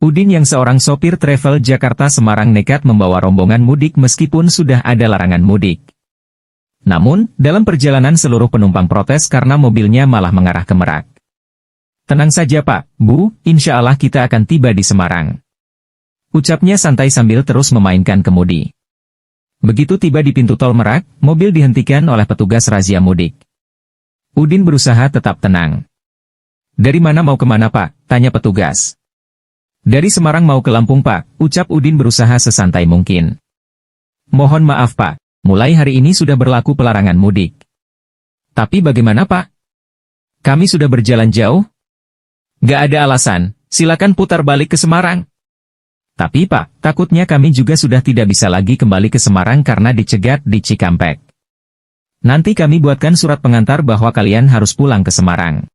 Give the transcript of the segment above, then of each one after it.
Udin yang seorang sopir travel Jakarta-Semarang nekat membawa rombongan mudik meskipun sudah ada larangan mudik. Namun, dalam perjalanan seluruh penumpang protes karena mobilnya malah mengarah ke Merak. "Tenang saja Pak, Bu, insya Allah kita akan tiba di Semarang," ucapnya santai sambil terus memainkan kemudi. Begitu tiba di pintu tol Merak, mobil dihentikan oleh petugas razia mudik. Udin berusaha tetap tenang. "Dari mana mau kemana Pak?" tanya petugas. "Dari Semarang mau ke Lampung Pak," ucap Udin berusaha sesantai mungkin. "Mohon maaf Pak, mulai hari ini sudah berlaku pelarangan mudik." "Tapi bagaimana Pak? Kami sudah berjalan jauh." "Gak ada alasan, silakan putar balik ke Semarang." "Tapi Pak, takutnya kami juga sudah tidak bisa lagi kembali ke Semarang karena dicegat di Cikampek. Nanti kami buatkan surat pengantar bahwa kalian harus pulang ke Semarang."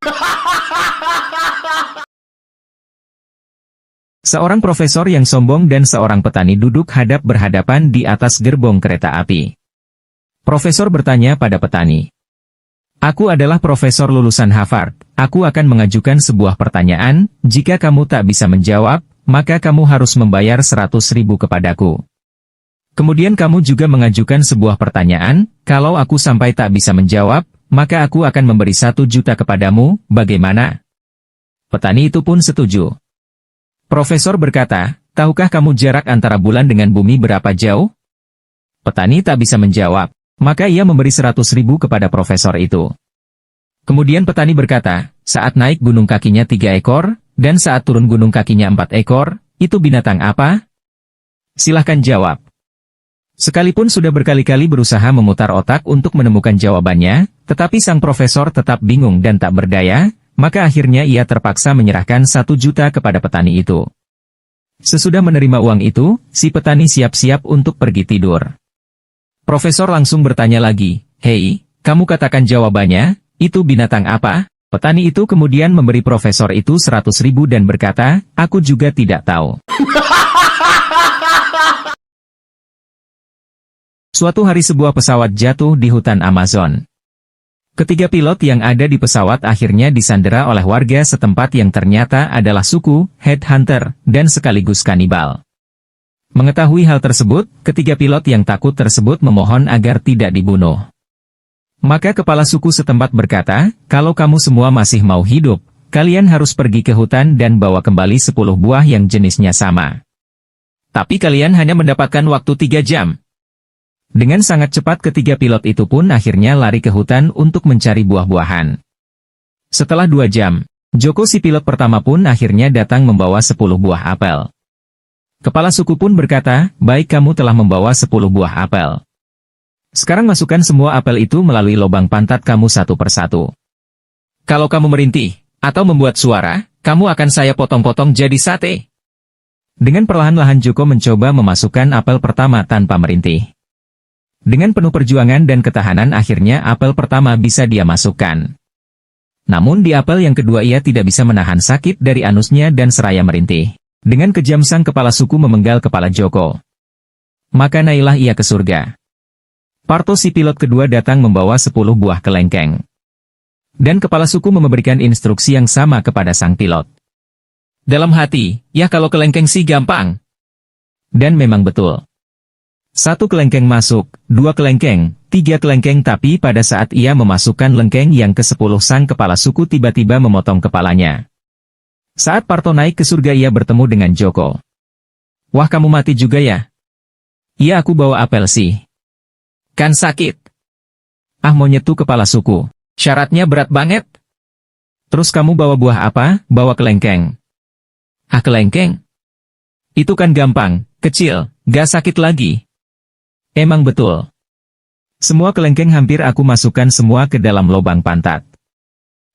Seorang profesor yang sombong dan seorang petani duduk hadap-berhadapan di atas gerbong kereta api. Profesor bertanya pada petani, "Aku adalah profesor lulusan Harvard. Aku akan mengajukan sebuah pertanyaan. Jika kamu tak bisa menjawab, maka kamu harus membayar 100.000 kepadaku. Kemudian kamu juga mengajukan sebuah pertanyaan. Kalau aku sampai tak bisa menjawab, maka aku akan memberi 1 juta kepadamu. Bagaimana?" Petani itu pun setuju. Profesor berkata, "Tahukah kamu jarak antara bulan dengan bumi berapa jauh?" Petani tak bisa menjawab, maka ia memberi 100.000 kepada profesor itu. Kemudian petani berkata, "Saat naik gunung kakinya 3 ekor, dan saat turun gunung kakinya 4 ekor, itu binatang apa? Silahkan jawab." Sekalipun sudah berkali-kali berusaha memutar otak untuk menemukan jawabannya, tetapi sang profesor tetap bingung dan tak berdaya, maka akhirnya ia terpaksa menyerahkan 1 juta kepada petani itu. Sesudah menerima uang itu, si petani siap-siap untuk pergi tidur. Profesor langsung bertanya lagi, "Hei, kamu katakan jawabannya, itu binatang apa?" Petani itu kemudian memberi profesor itu 100.000 dan berkata, "Aku juga tidak tahu." Suatu hari sebuah pesawat jatuh di hutan Amazon. Ketiga pilot yang ada di pesawat akhirnya disandera oleh warga setempat yang ternyata adalah suku headhunter dan sekaligus kanibal. Mengetahui hal tersebut, ketiga pilot yang takut tersebut memohon agar tidak dibunuh. Maka kepala suku setempat berkata, "Kalau kamu semua masih mau hidup, kalian harus pergi ke hutan dan bawa kembali 10 buah yang jenisnya sama. Tapi kalian hanya mendapatkan waktu 3 jam. Dengan sangat cepat ketiga pilot itu pun akhirnya lari ke hutan untuk mencari buah-buahan. Setelah 2 jam, Joko si pilot pertama pun akhirnya datang membawa 10 buah apel. Kepala suku pun berkata, "Baik, kamu telah membawa 10 buah apel. Sekarang masukkan semua apel itu melalui lubang pantat kamu satu persatu. Kalau kamu merintih, atau membuat suara, kamu akan saya potong-potong jadi sate." Dengan perlahan-lahan Joko mencoba memasukkan apel pertama tanpa merintih. Dengan penuh perjuangan dan ketahanan akhirnya apel pertama bisa dia masukkan. Namun di apel yang kedua ia tidak bisa menahan sakit dari anusnya dan seraya merintih. Dengan kejam sang kepala suku memenggal kepala Joko. Maka naiklah ia ke surga. Parto si pilot kedua datang membawa 10 buah kelengkeng. Dan kepala suku memberikan instruksi yang sama kepada sang pilot. Dalam hati, "Ya kalau kelengkeng sih gampang." Dan memang betul. 1 kelengkeng masuk, 2 kelengkeng, 3 kelengkeng, tapi pada saat ia memasukkan lengkeng yang ke-10 sang kepala suku tiba-tiba memotong kepalanya. Saat Parto naik ke surga ia bertemu dengan Joko. "Wah, kamu mati juga ya?" "Iya, aku bawa apel sih." "Kan sakit?" "Ah, monyet tuh kepala suku. Syaratnya berat banget." "Terus kamu bawa buah apa?" "Bawa kelengkeng." "Ah, kelengkeng? Itu kan gampang, kecil, gak sakit lagi." Emang betul. Semua kelengkeng hampir aku masukkan semua ke dalam lubang pantat.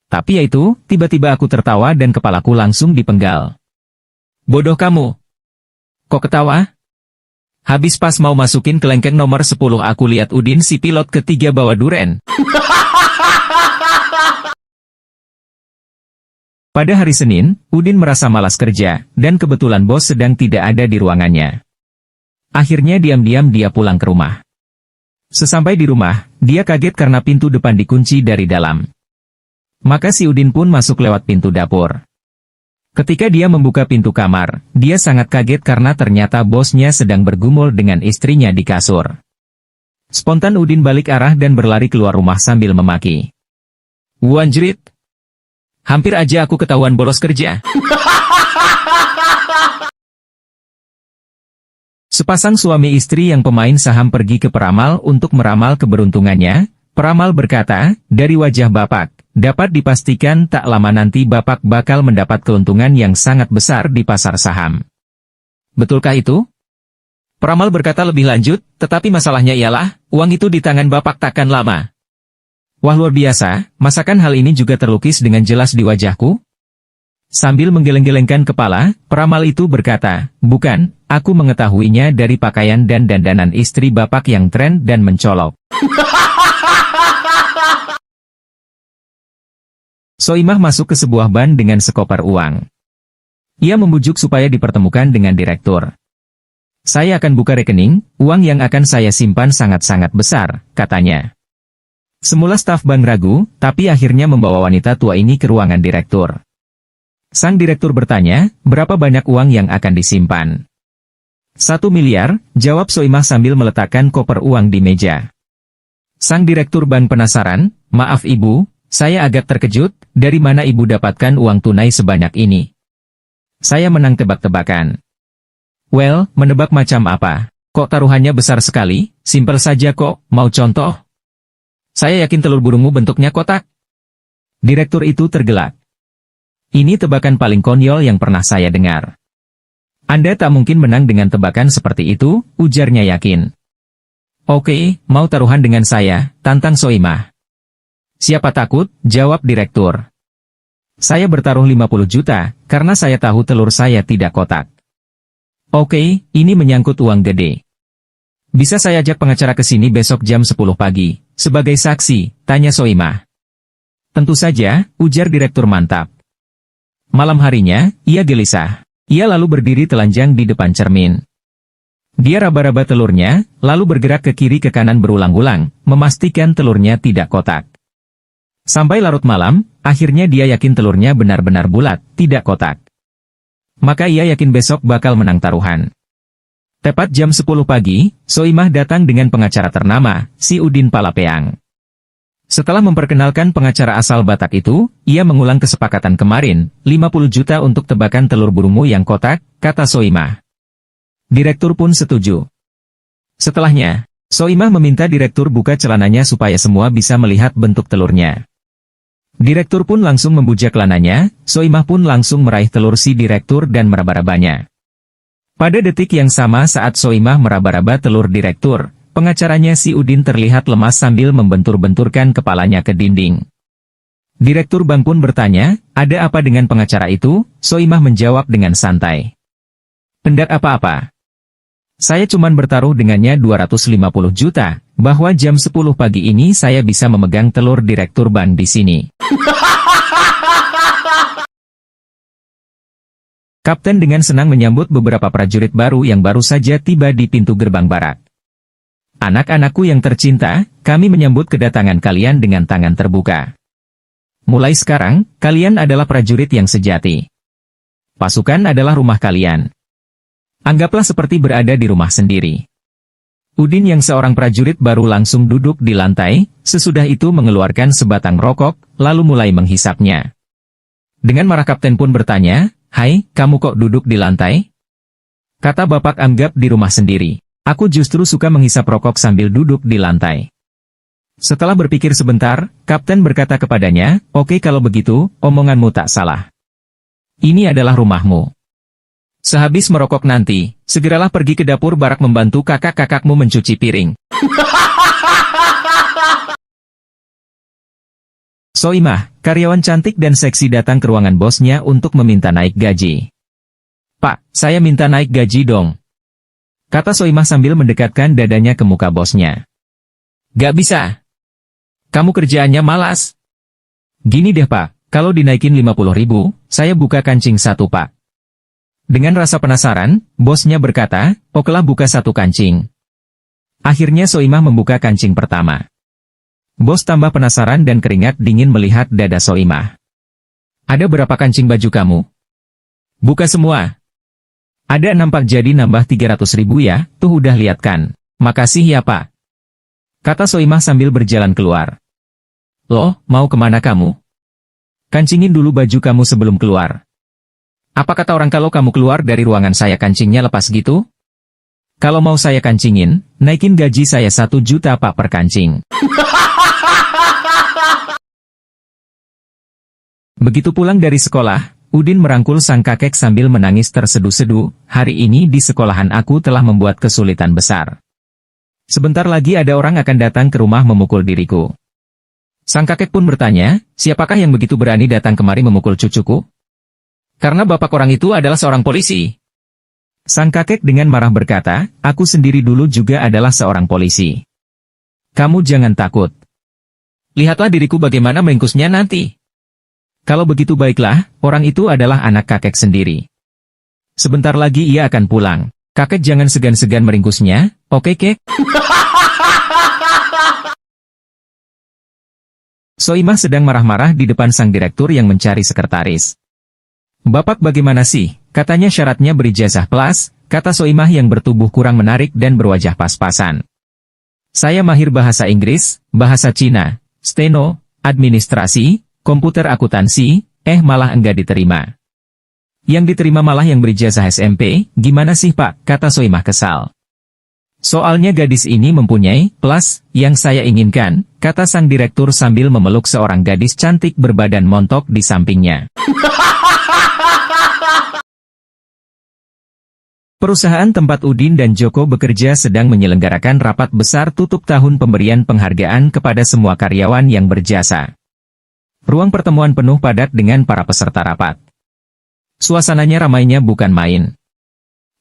Tapi yaitu, tiba-tiba aku tertawa dan kepalaku langsung dipenggal. "Bodoh kamu. Kok ketawa?" "Habis pas mau masukin kelengkeng nomor 10 aku lihat Udin si pilot ketiga bawa duren." Pada hari Senin, Udin merasa malas kerja, dan kebetulan bos sedang tidak ada di ruangannya. Akhirnya diam-diam dia pulang ke rumah. Sesampai di rumah, dia kaget karena pintu depan dikunci dari dalam. Maka si Udin pun masuk lewat pintu dapur. Ketika dia membuka pintu kamar, dia sangat kaget karena ternyata bosnya sedang bergumul dengan istrinya di kasur. Spontan Udin balik arah dan berlari keluar rumah sambil memaki. "Wanjrit! Hampir aja aku ketahuan bolos kerja." Sepasang suami istri yang pemain saham pergi ke peramal untuk meramal keberuntungannya. Peramal berkata, "Dari wajah Bapak, dapat dipastikan tak lama nanti Bapak bakal mendapat keuntungan yang sangat besar di pasar saham." "Betulkah itu?" Peramal berkata lebih lanjut, "Tetapi masalahnya ialah, uang itu di tangan Bapak takkan lama." Wah, luar biasa, masakan hal ini juga terlukis dengan jelas di wajahku? Sambil menggeleng-gelengkan kepala, peramal itu berkata, "Bukan, aku mengetahuinya dari pakaian dan dandanan istri Bapak yang tren dan mencolok." Soimah masuk ke sebuah ban dengan sekoper uang. Ia membujuk supaya dipertemukan dengan direktur. "Saya akan buka rekening, uang yang akan saya simpan sangat-sangat besar," katanya. Semula staf bank ragu, tapi akhirnya membawa wanita tua ini ke ruangan direktur. Sang direktur bertanya, "Berapa banyak uang yang akan disimpan?" "1 miliar, jawab Soimah sambil meletakkan koper uang di meja. Sang direktur bank penasaran, "Maaf Ibu, saya agak terkejut, dari mana Ibu dapatkan uang tunai sebanyak ini?" "Saya menang tebak-tebakan." "Well, menebak macam apa? Kok taruhannya besar sekali? Simpel saja kok, mau contoh?" "Saya yakin telur burungmu bentuknya kotak." Direktur itu tergelak. "Ini tebakan paling konyol yang pernah saya dengar." "Anda tak mungkin menang dengan tebakan seperti itu," ujarnya yakin. "Oke, mau taruhan dengan saya?" tantang Soimah. "Siapa takut?" jawab direktur. "Saya bertaruh 50 juta, karena saya tahu telur saya tidak kotak." "Oke, ini menyangkut uang gede. Bisa saya ajak pengacara ke sini besok jam 10 pagi, sebagai saksi?" tanya Soimah. "Tentu saja," ujar direktur mantap. Malam harinya, ia gelisah. Ia lalu berdiri telanjang di depan cermin. Dia raba-raba telurnya, lalu bergerak ke kiri ke kanan berulang-ulang, memastikan telurnya tidak kotak. Sampai larut malam, akhirnya dia yakin telurnya benar-benar bulat, tidak kotak. Maka ia yakin besok bakal menang taruhan. Tepat jam 10 pagi, Soimah datang dengan pengacara ternama, si Udin Palapeang. Setelah memperkenalkan pengacara asal Batak itu, ia mengulang kesepakatan kemarin, 50 juta untuk tebakan telur burungmu yang kotak, kata Soimah. Direktur pun setuju. Setelahnya, Soimah meminta direktur buka celananya supaya semua bisa melihat bentuk telurnya. Direktur pun langsung membujak celananya, Soimah pun langsung meraih telur si direktur dan meraba-rabanya. Pada detik yang sama saat Soimah meraba-raba telur direktur, pengacaranya si Udin terlihat lemas sambil membentur-benturkan kepalanya ke dinding. Direktur bank pun bertanya, "Ada apa dengan pengacara itu?" Soimah menjawab dengan santai. "Hendak apa-apa. Saya cuman bertaruh dengannya 250 juta, bahwa jam 10 pagi ini saya bisa memegang telur direktur bank di sini." Kapten dengan senang menyambut beberapa prajurit baru yang baru saja tiba di pintu gerbang barak. "Anak-anakku yang tercinta, kami menyambut kedatangan kalian dengan tangan terbuka. Mulai sekarang, kalian adalah prajurit yang sejati. Pasukan adalah rumah kalian. Anggaplah seperti berada di rumah sendiri." Udin yang seorang prajurit baru langsung duduk di lantai, sesudah itu mengeluarkan sebatang rokok, lalu mulai menghisapnya. Dengan marah kapten pun bertanya, "Hai, kamu kok duduk di lantai?" Kata Bapak anggap di rumah sendiri. "Aku justru suka menghisap rokok sambil duduk di lantai." Setelah berpikir sebentar, kapten berkata kepadanya, "Oke kalau begitu, omonganmu tak salah. Ini adalah rumahmu. Sehabis merokok nanti, segeralah pergi ke dapur barak membantu kakak-kakakmu mencuci piring." Soimah, karyawan cantik dan seksi datang ke ruangan bosnya untuk meminta naik gaji. "Pak, saya minta naik gaji dong," kata Soimah sambil mendekatkan dadanya ke muka bosnya. "Gak bisa. Kamu kerjaannya malas." "Gini deh Pak, kalau dinaikin 50.000, saya buka kancing satu Pak." Dengan rasa penasaran, bosnya berkata, "Okelah buka satu kancing." Akhirnya Soimah membuka kancing pertama. Bos tambah penasaran dan keringat dingin melihat dada Soimah. "Ada berapa kancing baju kamu?" Buka semua. Ada nampak jadi nambah 300.000 ya, tuh udah lihat kan. Makasih ya Pak. Kata Soimah sambil berjalan keluar. Loh, mau kemana kamu? Kancingin dulu baju kamu sebelum keluar. Apa kata orang kalau kamu keluar dari ruangan saya kancingnya lepas gitu? Kalau mau saya kancingin, naikin gaji saya 1 juta Pak per kancing. Begitu pulang dari sekolah, Udin merangkul sang kakek sambil menangis terseduh-seduh, hari ini di sekolahan aku telah membuat kesulitan besar. Sebentar lagi ada orang akan datang ke rumah memukul diriku. Sang kakek pun bertanya, siapakah yang begitu berani datang kemari memukul cucuku? Karena bapak orang itu adalah seorang polisi. Sang kakek dengan marah berkata, aku sendiri dulu juga adalah seorang polisi. Kamu jangan takut. Lihatlah diriku bagaimana meringkusnya nanti. Kalau begitu baiklah, orang itu adalah anak kakek sendiri. Sebentar lagi ia akan pulang. Kakek jangan segan-segan meringkusnya, oke kek? Soimah sedang marah-marah di depan sang direktur yang mencari sekretaris. Bapak bagaimana sih? Katanya syaratnya berijazah kelas, kata Soimah yang bertubuh kurang menarik dan berwajah pas-pasan. Saya mahir bahasa Inggris, bahasa Cina, steno, administrasi, komputer akuntansi, malah enggak diterima. Yang diterima malah yang berijazah SMP, gimana sih Pak? Kata Soimah kesal. Soalnya gadis ini mempunyai plus yang saya inginkan, kata sang direktur sambil memeluk seorang gadis cantik berbadan montok di sampingnya. Perusahaan tempat Udin dan Joko bekerja sedang menyelenggarakan rapat besar tutup tahun pemberian penghargaan kepada semua karyawan yang berjasa. Ruang pertemuan penuh padat dengan para peserta rapat. Suasananya ramainya bukan main.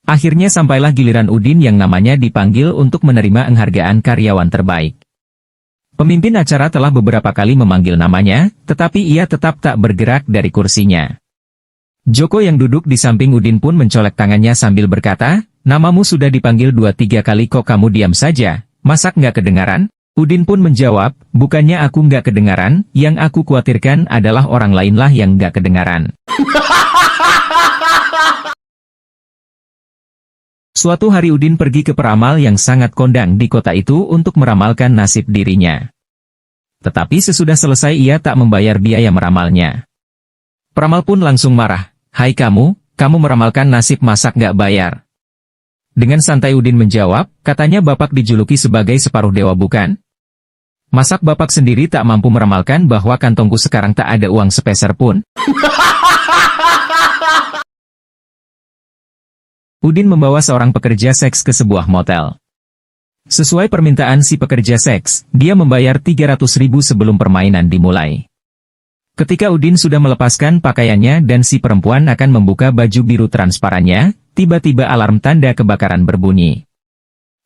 Akhirnya sampailah giliran Udin yang namanya dipanggil untuk menerima penghargaan karyawan terbaik. Pemimpin acara telah beberapa kali memanggil namanya, tetapi ia tetap tak bergerak dari kursinya. Joko yang duduk di samping Udin pun mencolek tangannya sambil berkata, namamu sudah dipanggil 2-3 kali kok kamu diam saja, masak nggak kedengaran? Udin pun menjawab, bukannya aku nggak kedengaran, yang aku khawatirkan adalah orang lainlah yang nggak kedengaran. Suatu hari Udin pergi ke peramal yang sangat kondang di kota itu untuk meramalkan nasib dirinya. Tetapi sesudah selesai ia tak membayar biaya meramalnya. Peramal pun langsung marah, hai kamu meramalkan nasib masak nggak bayar. Dengan santai Udin menjawab, katanya bapak dijuluki sebagai separuh dewa bukan? Masak bapak sendiri tak mampu meramalkan bahwa kantongku sekarang tak ada uang sepeser pun? Udin membawa seorang pekerja seks ke sebuah motel. Sesuai permintaan si pekerja seks, dia membayar 300.000 sebelum permainan dimulai. Ketika Udin sudah melepaskan pakaiannya dan si perempuan akan membuka baju biru transparannya, tiba-tiba alarm tanda kebakaran berbunyi.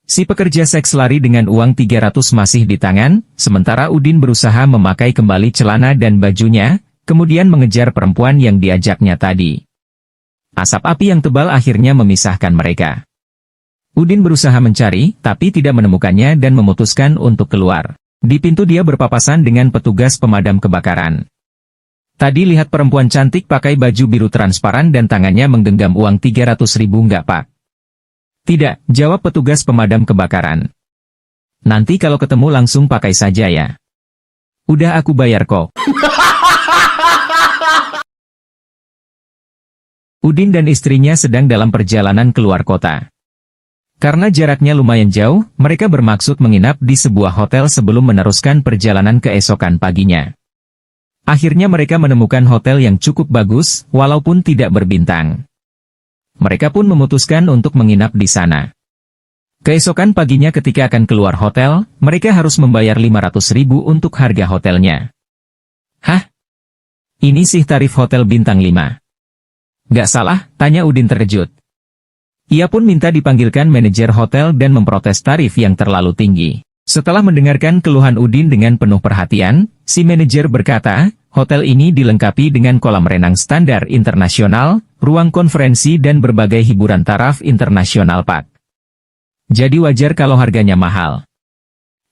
Si pekerja seks lari dengan uang 300 masih di tangan, sementara Udin berusaha memakai kembali celana dan bajunya, kemudian mengejar perempuan yang diajaknya tadi. Asap api yang tebal akhirnya memisahkan mereka. Udin berusaha mencari, tapi tidak menemukannya dan memutuskan untuk keluar. Di pintu dia berpapasan dengan petugas pemadam kebakaran. Tadi lihat perempuan cantik pakai baju biru transparan dan tangannya menggenggam uang 300.000 enggak Pak? Tidak, jawab petugas pemadam kebakaran. Nanti kalau ketemu langsung pakai saja ya. Udah aku bayar kok. Udin dan istrinya sedang dalam perjalanan keluar kota. Karena jaraknya lumayan jauh, mereka bermaksud menginap di sebuah hotel sebelum meneruskan perjalanan keesokan paginya. Akhirnya mereka menemukan hotel yang cukup bagus, walaupun tidak berbintang. Mereka pun memutuskan untuk menginap di sana. Keesokan paginya ketika akan keluar hotel, mereka harus membayar 500.000 untuk harga hotelnya. Hah? Ini sih tarif hotel bintang 5. Gak salah, tanya Udin terkejut. Ia pun minta dipanggilkan manajer hotel dan memprotes tarif yang terlalu tinggi. Setelah mendengarkan keluhan Udin dengan penuh perhatian, si manajer berkata, hotel ini dilengkapi dengan kolam renang standar internasional, ruang konferensi dan berbagai hiburan taraf internasional Pak. Jadi wajar kalau harganya mahal.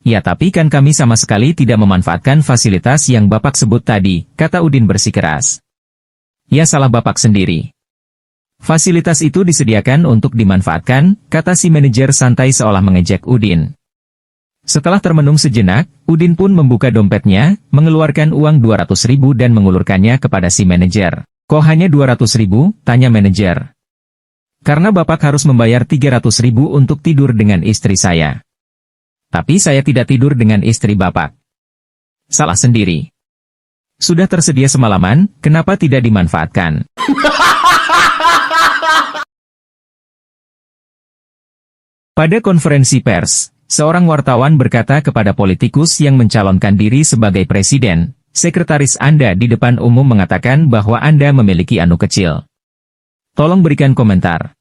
Ya tapi kan kami sama sekali tidak memanfaatkan fasilitas yang Bapak sebut tadi, kata Udin bersikeras. Ya salah Bapak sendiri. Fasilitas itu disediakan untuk dimanfaatkan, kata si manajer santai seolah mengejek Udin. Setelah termenung sejenak, Udin pun membuka dompetnya, mengeluarkan uang 200.000 dan mengulurkannya kepada si manajer. Kok hanya 200.000? Tanya manajer. Karena Bapak harus membayar 300.000 untuk tidur dengan istri saya. Tapi saya tidak tidur dengan istri Bapak. Salah sendiri. Sudah tersedia semalaman, kenapa tidak dimanfaatkan? Pada konferensi pers, seorang wartawan berkata kepada politikus yang mencalonkan diri sebagai presiden, sekretaris Anda di depan umum mengatakan bahwa Anda memiliki anu kecil. Tolong berikan komentar.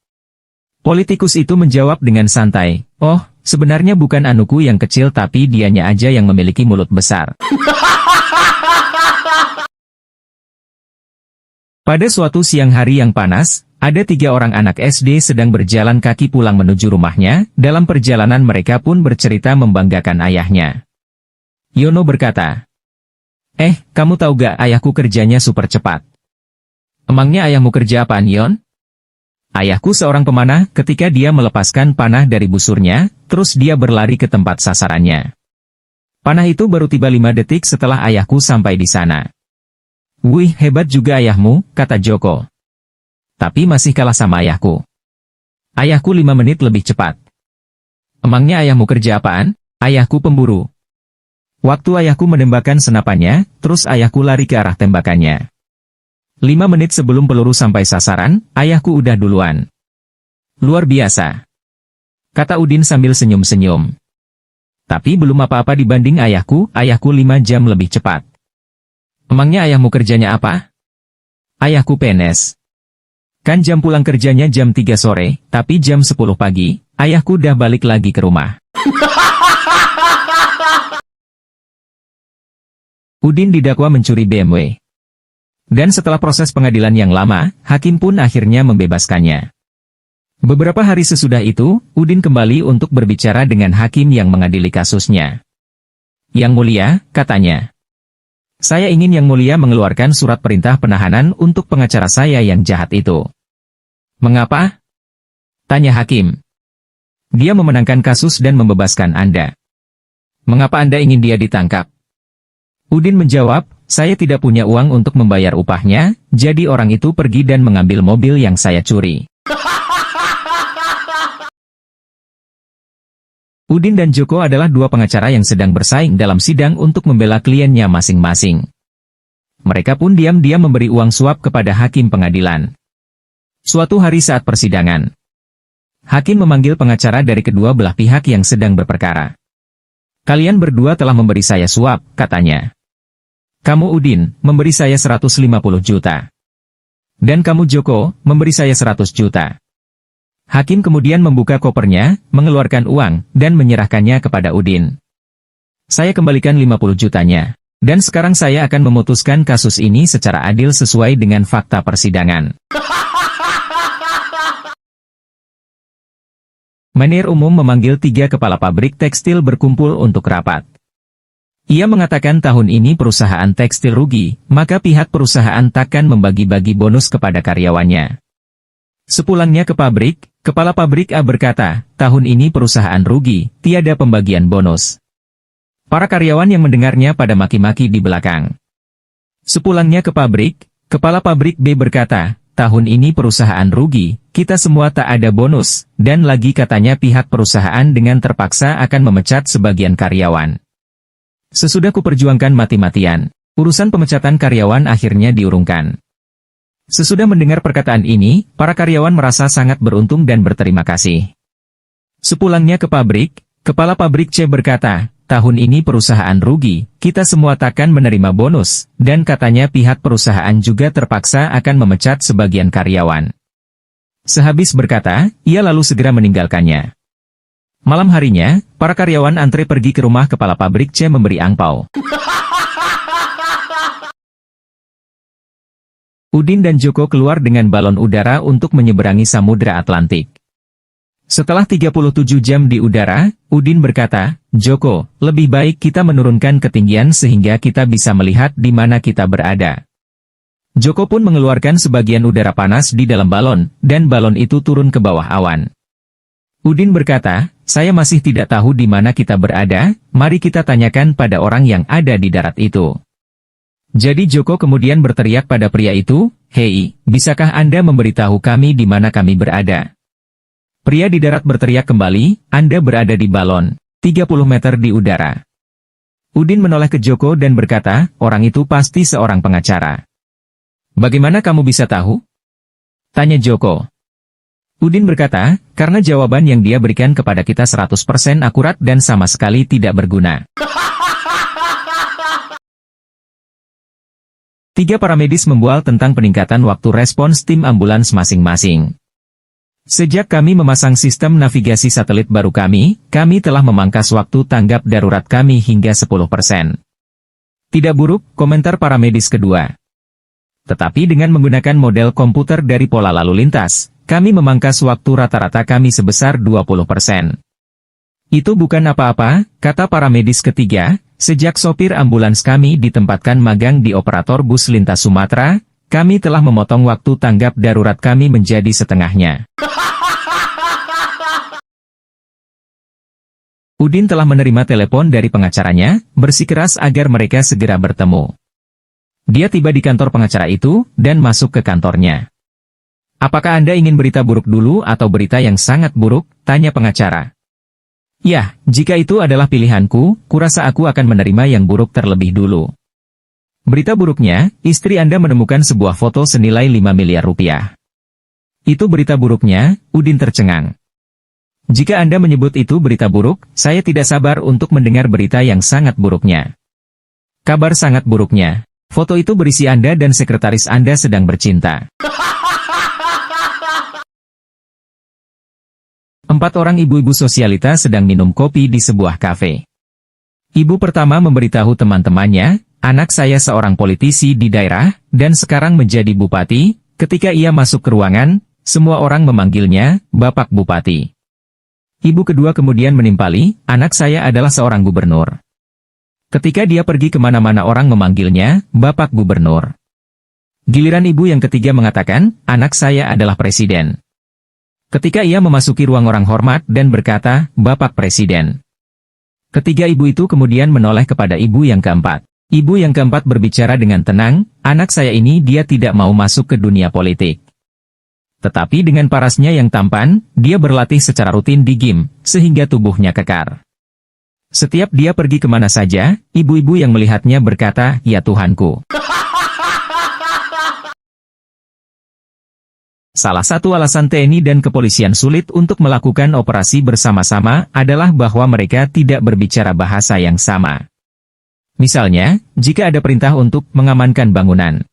Politikus itu menjawab dengan santai, oh, sebenarnya bukan anuku yang kecil tapi dianya aja yang memiliki mulut besar. Pada suatu siang hari yang panas, ada 3 orang anak SD sedang berjalan kaki pulang menuju rumahnya, dalam perjalanan mereka pun bercerita membanggakan ayahnya. Yono berkata, kamu tahu gak ayahku kerjanya super cepat? Emangnya ayahmu kerja apaan, Yon? Ayahku seorang pemanah, ketika dia melepaskan panah dari busurnya, terus dia berlari ke tempat sasarannya. Panah itu baru tiba 5 detik setelah ayahku sampai di sana. Wih, hebat juga ayahmu, kata Joko. Tapi masih kalah sama ayahku. Ayahku 5 menit lebih cepat. Emangnya ayahmu kerja apaan? Ayahku pemburu. Waktu ayahku menembakkan senapannya, terus ayahku lari ke arah tembakannya. 5 menit sebelum peluru sampai sasaran, ayahku udah duluan. Luar biasa. Kata Udin sambil senyum-senyum. Tapi belum apa-apa dibanding ayahku 5 jam lebih cepat. Emangnya ayahmu kerjanya apa? Ayahku PNS. Kan jam pulang kerjanya jam 3 sore, tapi jam 10 pagi, ayahku udah balik lagi ke rumah. Udin didakwa mencuri BMW. Dan setelah proses pengadilan yang lama, hakim pun akhirnya membebaskannya. Beberapa hari sesudah itu, Udin kembali untuk berbicara dengan hakim yang mengadili kasusnya. Yang mulia, katanya. Saya ingin Yang Mulia mengeluarkan surat perintah penahanan untuk pengacara saya yang jahat itu. Mengapa? Tanya hakim. Dia memenangkan kasus dan membebaskan Anda. Mengapa Anda ingin dia ditangkap? Udin menjawab, saya tidak punya uang untuk membayar upahnya, jadi orang itu pergi dan mengambil mobil yang saya curi. Udin dan Joko adalah 2 pengacara yang sedang bersaing dalam sidang untuk membela kliennya masing-masing. Mereka pun diam-diam memberi uang suap kepada hakim pengadilan. Suatu hari saat persidangan, hakim memanggil pengacara dari kedua belah pihak yang sedang berperkara. Kalian berdua telah memberi saya suap, katanya. Kamu Udin, memberi saya 150 juta. Dan kamu Joko, memberi saya 100 juta. Hakim kemudian membuka kopernya, mengeluarkan uang, dan menyerahkannya kepada Udin. Saya kembalikan 50 jutanya. Dan sekarang saya akan memutuskan kasus ini secara adil sesuai dengan fakta persidangan. Manajer umum memanggil 3 kepala pabrik tekstil berkumpul untuk rapat. Ia mengatakan tahun ini perusahaan tekstil rugi, maka pihak perusahaan takkan membagi-bagi bonus kepada karyawannya. Sepulangnya ke pabrik, kepala pabrik A berkata, tahun ini perusahaan rugi, tiada pembagian bonus. Para karyawan yang mendengarnya pada maki-maki di belakang. Sepulangnya ke pabrik, kepala pabrik B berkata, tahun ini perusahaan rugi, kita semua tak ada bonus, dan lagi katanya pihak perusahaan dengan terpaksa akan memecat sebagian karyawan. Sesudah kuperjuangkan mati-matian, urusan pemecatan karyawan akhirnya diurungkan. Sesudah mendengar perkataan ini, para karyawan merasa sangat beruntung dan berterima kasih. Sepulangnya ke pabrik, kepala pabrik C berkata, tahun ini perusahaan rugi, kita semua takkan menerima bonus, dan katanya pihak perusahaan juga terpaksa akan memecat sebagian karyawan. Sehabis berkata, ia lalu segera meninggalkannya. Malam harinya, para karyawan antre pergi ke rumah kepala pabrik C memberi angpau. Udin dan Joko keluar dengan balon udara untuk menyeberangi Samudra Atlantik. Setelah 37 jam di udara, Udin berkata, Joko, lebih baik kita menurunkan ketinggian sehingga kita bisa melihat di mana kita berada. Joko pun mengeluarkan sebagian udara panas di dalam balon, dan balon itu turun ke bawah awan. Udin berkata, saya masih tidak tahu di mana kita berada, mari kita tanyakan pada orang yang ada di darat itu. Jadi Joko kemudian berteriak pada pria itu, hei, bisakah Anda memberitahu kami di mana kami berada? Pria di darat berteriak kembali, Anda berada di balon, 30 meter di udara. Udin menoleh ke Joko dan berkata, orang itu pasti seorang pengacara. Bagaimana kamu bisa tahu? Tanya Joko. Udin berkata, karena jawaban yang dia berikan kepada kita 100% akurat dan sama sekali tidak berguna. 3 paramedis membual tentang peningkatan waktu respons tim ambulans masing-masing. Sejak kami memasang sistem navigasi satelit baru kami telah memangkas waktu tanggap darurat kami hingga 10%. Tidak buruk, komentar paramedis kedua. Tetapi dengan menggunakan model komputer dari pola lalu lintas, kami memangkas waktu rata-rata kami sebesar 20%. Itu bukan apa-apa, kata paramedis ketiga, sejak sopir ambulans kami ditempatkan magang di operator bus lintas Sumatera, kami telah memotong waktu tanggap darurat kami menjadi setengahnya. Udin telah menerima telepon dari pengacaranya, bersikeras agar mereka segera bertemu. Dia tiba di kantor pengacara itu, dan masuk ke kantornya. Apakah Anda ingin berita buruk dulu atau berita yang sangat buruk? Tanya pengacara. Ya, jika itu adalah pilihanku, kurasa aku akan menerima yang buruk terlebih dulu. Berita buruknya, istri Anda menemukan sebuah foto senilai 5 miliar rupiah. Itu berita buruknya, Udin tercengang. Jika Anda menyebut itu berita buruk, saya tidak sabar untuk mendengar berita yang sangat buruknya. Kabar sangat buruknya. Foto itu berisi Anda dan sekretaris Anda sedang bercinta. 4 orang ibu-ibu sosialita sedang minum kopi di sebuah kafe. Ibu pertama memberitahu teman-temannya, anak saya seorang politisi di daerah, dan sekarang menjadi bupati. Ketika ia masuk ke ruangan, semua orang memanggilnya, Bapak Bupati. Ibu kedua kemudian menimpali, anak saya adalah seorang gubernur. Ketika dia pergi kemana-mana orang memanggilnya, Bapak Gubernur. Giliran ibu yang ketiga mengatakan, anak saya adalah presiden. Ketika ia memasuki ruang orang hormat dan berkata, Bapak Presiden. Ketiga ibu itu kemudian menoleh kepada ibu yang keempat. Ibu yang keempat berbicara dengan tenang, anak saya ini dia tidak mau masuk ke dunia politik. Tetapi dengan parasnya yang tampan, dia berlatih secara rutin di gym, sehingga tubuhnya kekar. Setiap dia pergi kemana saja, ibu-ibu yang melihatnya berkata, ya Tuhanku. Salah satu alasan TNI dan kepolisian sulit untuk melakukan operasi bersama-sama adalah bahwa mereka tidak berbicara bahasa yang sama. Misalnya, jika ada perintah untuk mengamankan bangunan,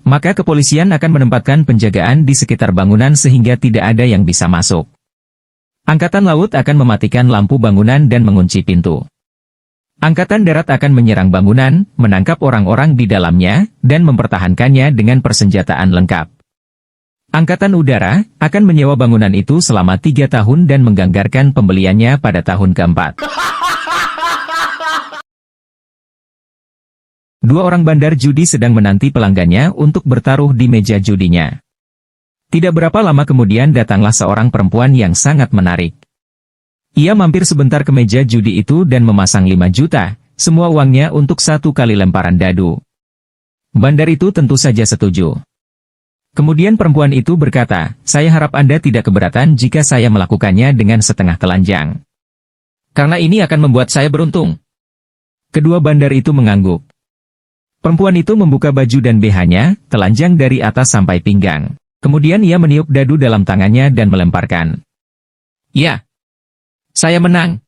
maka kepolisian akan menempatkan penjagaan di sekitar bangunan sehingga tidak ada yang bisa masuk. Angkatan Laut akan mematikan lampu bangunan dan mengunci pintu. Angkatan Darat akan menyerang bangunan, menangkap orang-orang di dalamnya, dan mempertahankannya dengan persenjataan lengkap. Angkatan Udara akan menyewa bangunan itu selama 3 tahun dan mengganggarkan pembeliannya pada tahun keempat. 2 orang bandar judi sedang menanti pelanggannya untuk bertaruh di meja judinya. Tidak berapa lama kemudian datanglah seorang perempuan yang sangat menarik. Ia mampir sebentar ke meja judi itu dan memasang 5 juta, semua uangnya untuk 1 kali lemparan dadu. Bandar itu tentu saja setuju. Kemudian perempuan itu berkata, saya harap Anda tidak keberatan jika saya melakukannya dengan setengah telanjang. Karena ini akan membuat saya beruntung. Kedua bandar itu mengangguk. Perempuan itu membuka baju dan BH-nya, telanjang dari atas sampai pinggang. Kemudian ia meniup dadu dalam tangannya dan melemparkan. Ya, saya menang.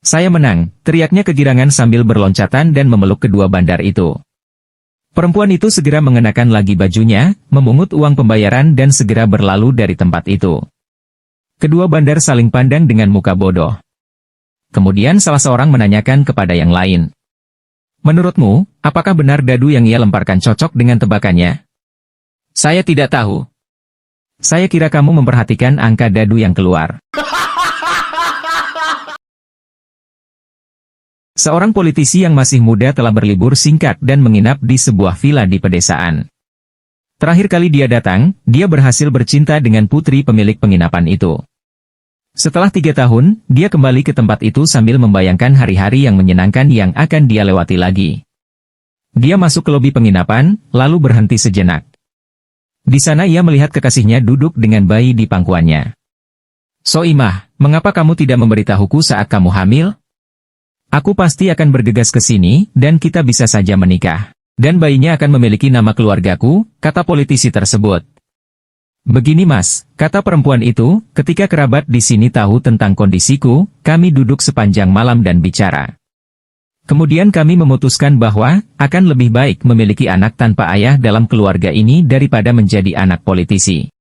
Saya menang, teriaknya kegirangan sambil berloncatan dan memeluk kedua bandar itu. Perempuan itu segera mengenakan lagi bajunya, memungut uang pembayaran dan segera berlalu dari tempat itu. Kedua bandar saling pandang dengan muka bodoh. Kemudian salah seorang menanyakan kepada yang lain. Menurutmu, apakah benar dadu yang ia lemparkan cocok dengan tebakannya? Saya tidak tahu. Saya kira kamu memperhatikan angka dadu yang keluar. Seorang politisi yang masih muda telah berlibur singkat dan menginap di sebuah villa di pedesaan. Terakhir kali dia datang, dia berhasil bercinta dengan putri pemilik penginapan itu. Setelah 3 tahun, dia kembali ke tempat itu sambil membayangkan hari-hari yang menyenangkan yang akan dia lewati lagi. Dia masuk ke lobi penginapan, lalu berhenti sejenak. Di sana ia melihat kekasihnya duduk dengan bayi di pangkuannya. "Soimah, mengapa kamu tidak memberitahuku saat kamu hamil? Aku pasti akan bergegas ke sini, dan kita bisa saja menikah. Dan bayinya akan memiliki nama keluargaku," kata politisi tersebut. "Begini Mas," kata perempuan itu, "ketika kerabat di sini tahu tentang kondisiku, kami duduk sepanjang malam dan bicara. Kemudian kami memutuskan bahwa, akan lebih baik memiliki anak tanpa ayah dalam keluarga ini daripada menjadi anak politisi."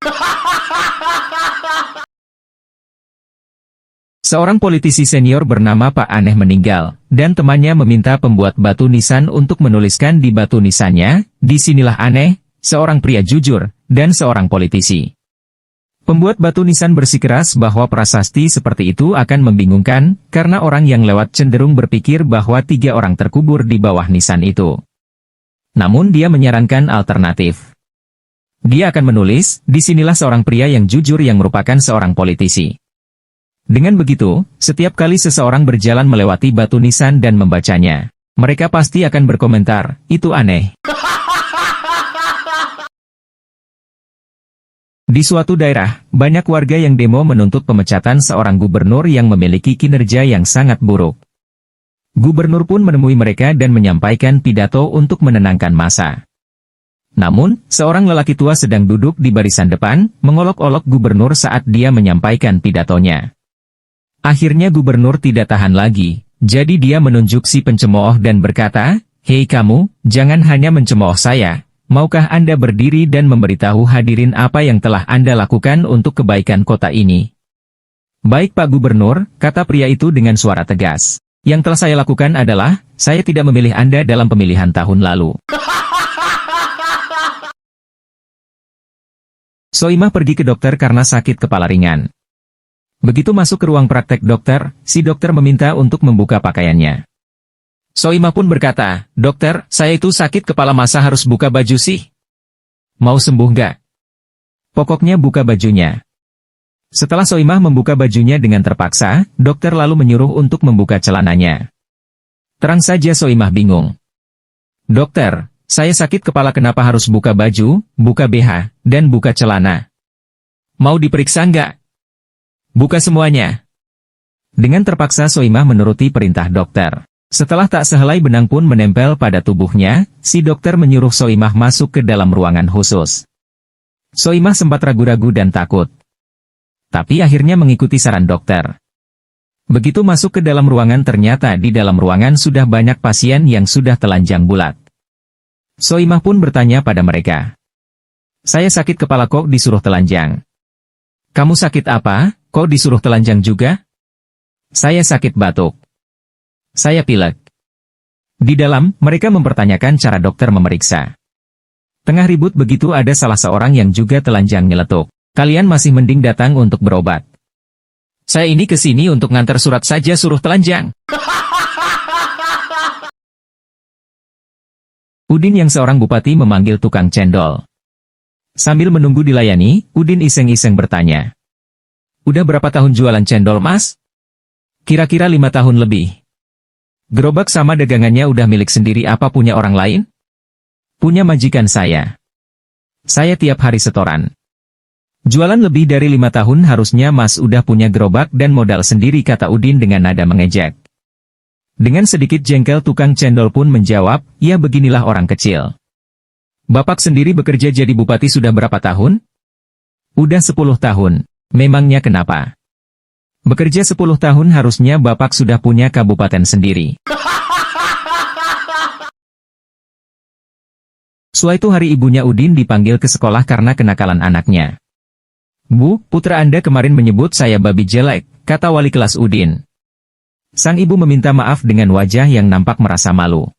Seorang politisi senior bernama Pak Aneh meninggal, dan temannya meminta pembuat batu nisan untuk menuliskan di batu nisannya, "Disinilah Aneh, seorang pria jujur, dan seorang politisi." Pembuat batu nisan bersikeras bahwa prasasti seperti itu akan membingungkan, karena orang yang lewat cenderung berpikir bahwa 3 orang terkubur di bawah nisan itu. Namun dia menyarankan alternatif. Dia akan menulis, "Disinilah seorang pria yang jujur yang merupakan seorang politisi." Dengan begitu, setiap kali seseorang berjalan melewati batu nisan dan membacanya, mereka pasti akan berkomentar, "Itu aneh." Di suatu daerah, banyak warga yang demo menuntut pemecatan seorang gubernur yang memiliki kinerja yang sangat buruk. Gubernur pun menemui mereka dan menyampaikan pidato untuk menenangkan massa. Namun, seorang lelaki tua sedang duduk di barisan depan, mengolok-olok gubernur saat dia menyampaikan pidatonya. Akhirnya gubernur tidak tahan lagi, jadi dia menunjuk si pencemooh dan berkata, "Hei kamu, jangan hanya mencemooh saya, maukah Anda berdiri dan memberitahu hadirin apa yang telah Anda lakukan untuk kebaikan kota ini?" "Baik Pak Gubernur," kata pria itu dengan suara tegas. "Yang telah saya lakukan adalah, saya tidak memilih Anda dalam pemilihan tahun lalu." Soimah pergi ke dokter karena sakit kepala ringan. Begitu masuk ke ruang praktek dokter, si dokter meminta untuk membuka pakaiannya. Soimah pun berkata, "Dokter, saya itu sakit kepala masa harus buka baju sih? Mau sembuh nggak? Pokoknya buka bajunya." Setelah Soimah membuka bajunya dengan terpaksa, dokter lalu menyuruh untuk membuka celananya. Terang saja Soimah bingung. "Dokter, saya sakit kepala kenapa harus buka baju, buka BH, dan buka celana? Mau diperiksa nggak? Buka semuanya." Dengan terpaksa Soimah menuruti perintah dokter. Setelah tak sehelai benang pun menempel pada tubuhnya, si dokter menyuruh Soimah masuk ke dalam ruangan khusus. Soimah sempat ragu-ragu dan takut. Tapi akhirnya mengikuti saran dokter. Begitu masuk ke dalam ruangan ternyata di dalam ruangan sudah banyak pasien yang sudah telanjang bulat. Soimah pun bertanya pada mereka. "Saya sakit kepala kok disuruh telanjang? Kamu sakit apa? Kok disuruh telanjang juga?" "Saya sakit batuk. Saya pilek." Di dalam, mereka mempertanyakan cara dokter memeriksa. Tengah ribut begitu ada salah seorang yang juga telanjang nyeletuk. "Kalian masih mending datang untuk berobat. Saya ini ke sini untuk ngantar surat saja suruh telanjang." Udin yang seorang bupati memanggil tukang cendol. Sambil menunggu dilayani, Udin iseng-iseng bertanya. "Udah berapa tahun jualan cendol Mas?" "Kira-kira 5 tahun lebih." "Gerobak sama dagangannya udah milik sendiri apa punya orang lain?" "Punya majikan saya. Saya tiap hari setoran." "Jualan lebih dari 5 tahun harusnya Mas udah punya gerobak dan modal sendiri," kata Udin dengan nada mengejek. Dengan sedikit jengkel tukang cendol pun menjawab, "Ya beginilah orang kecil. Bapak sendiri bekerja jadi bupati sudah berapa tahun?" "Udah 10 tahun. Memangnya kenapa? Bekerja 10 tahun harusnya Bapak sudah punya kabupaten sendiri." Suatu hari ibunya Udin dipanggil ke sekolah karena kenakalan anaknya. "Bu, putra Anda kemarin menyebut saya babi jelek," kata wali kelas Udin. Sang ibu meminta maaf dengan wajah yang nampak merasa malu.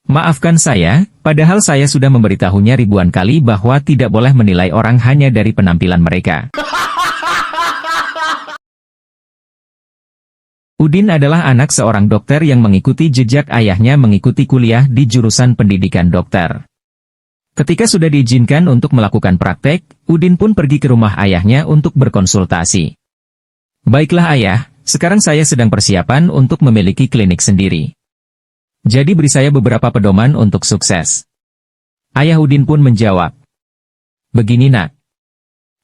"Maafkan saya, padahal saya sudah memberitahunya ribuan kali bahwa tidak boleh menilai orang hanya dari penampilan mereka." Udin adalah anak seorang dokter yang mengikuti jejak ayahnya mengikuti kuliah di jurusan pendidikan dokter. Ketika sudah diizinkan untuk melakukan praktek, Udin pun pergi ke rumah ayahnya untuk berkonsultasi. Baiklah ayah, sekarang saya sedang persiapan untuk memiliki klinik sendiri. Jadi beri saya beberapa pedoman untuk sukses. Ayah Udin pun menjawab. Begini nak.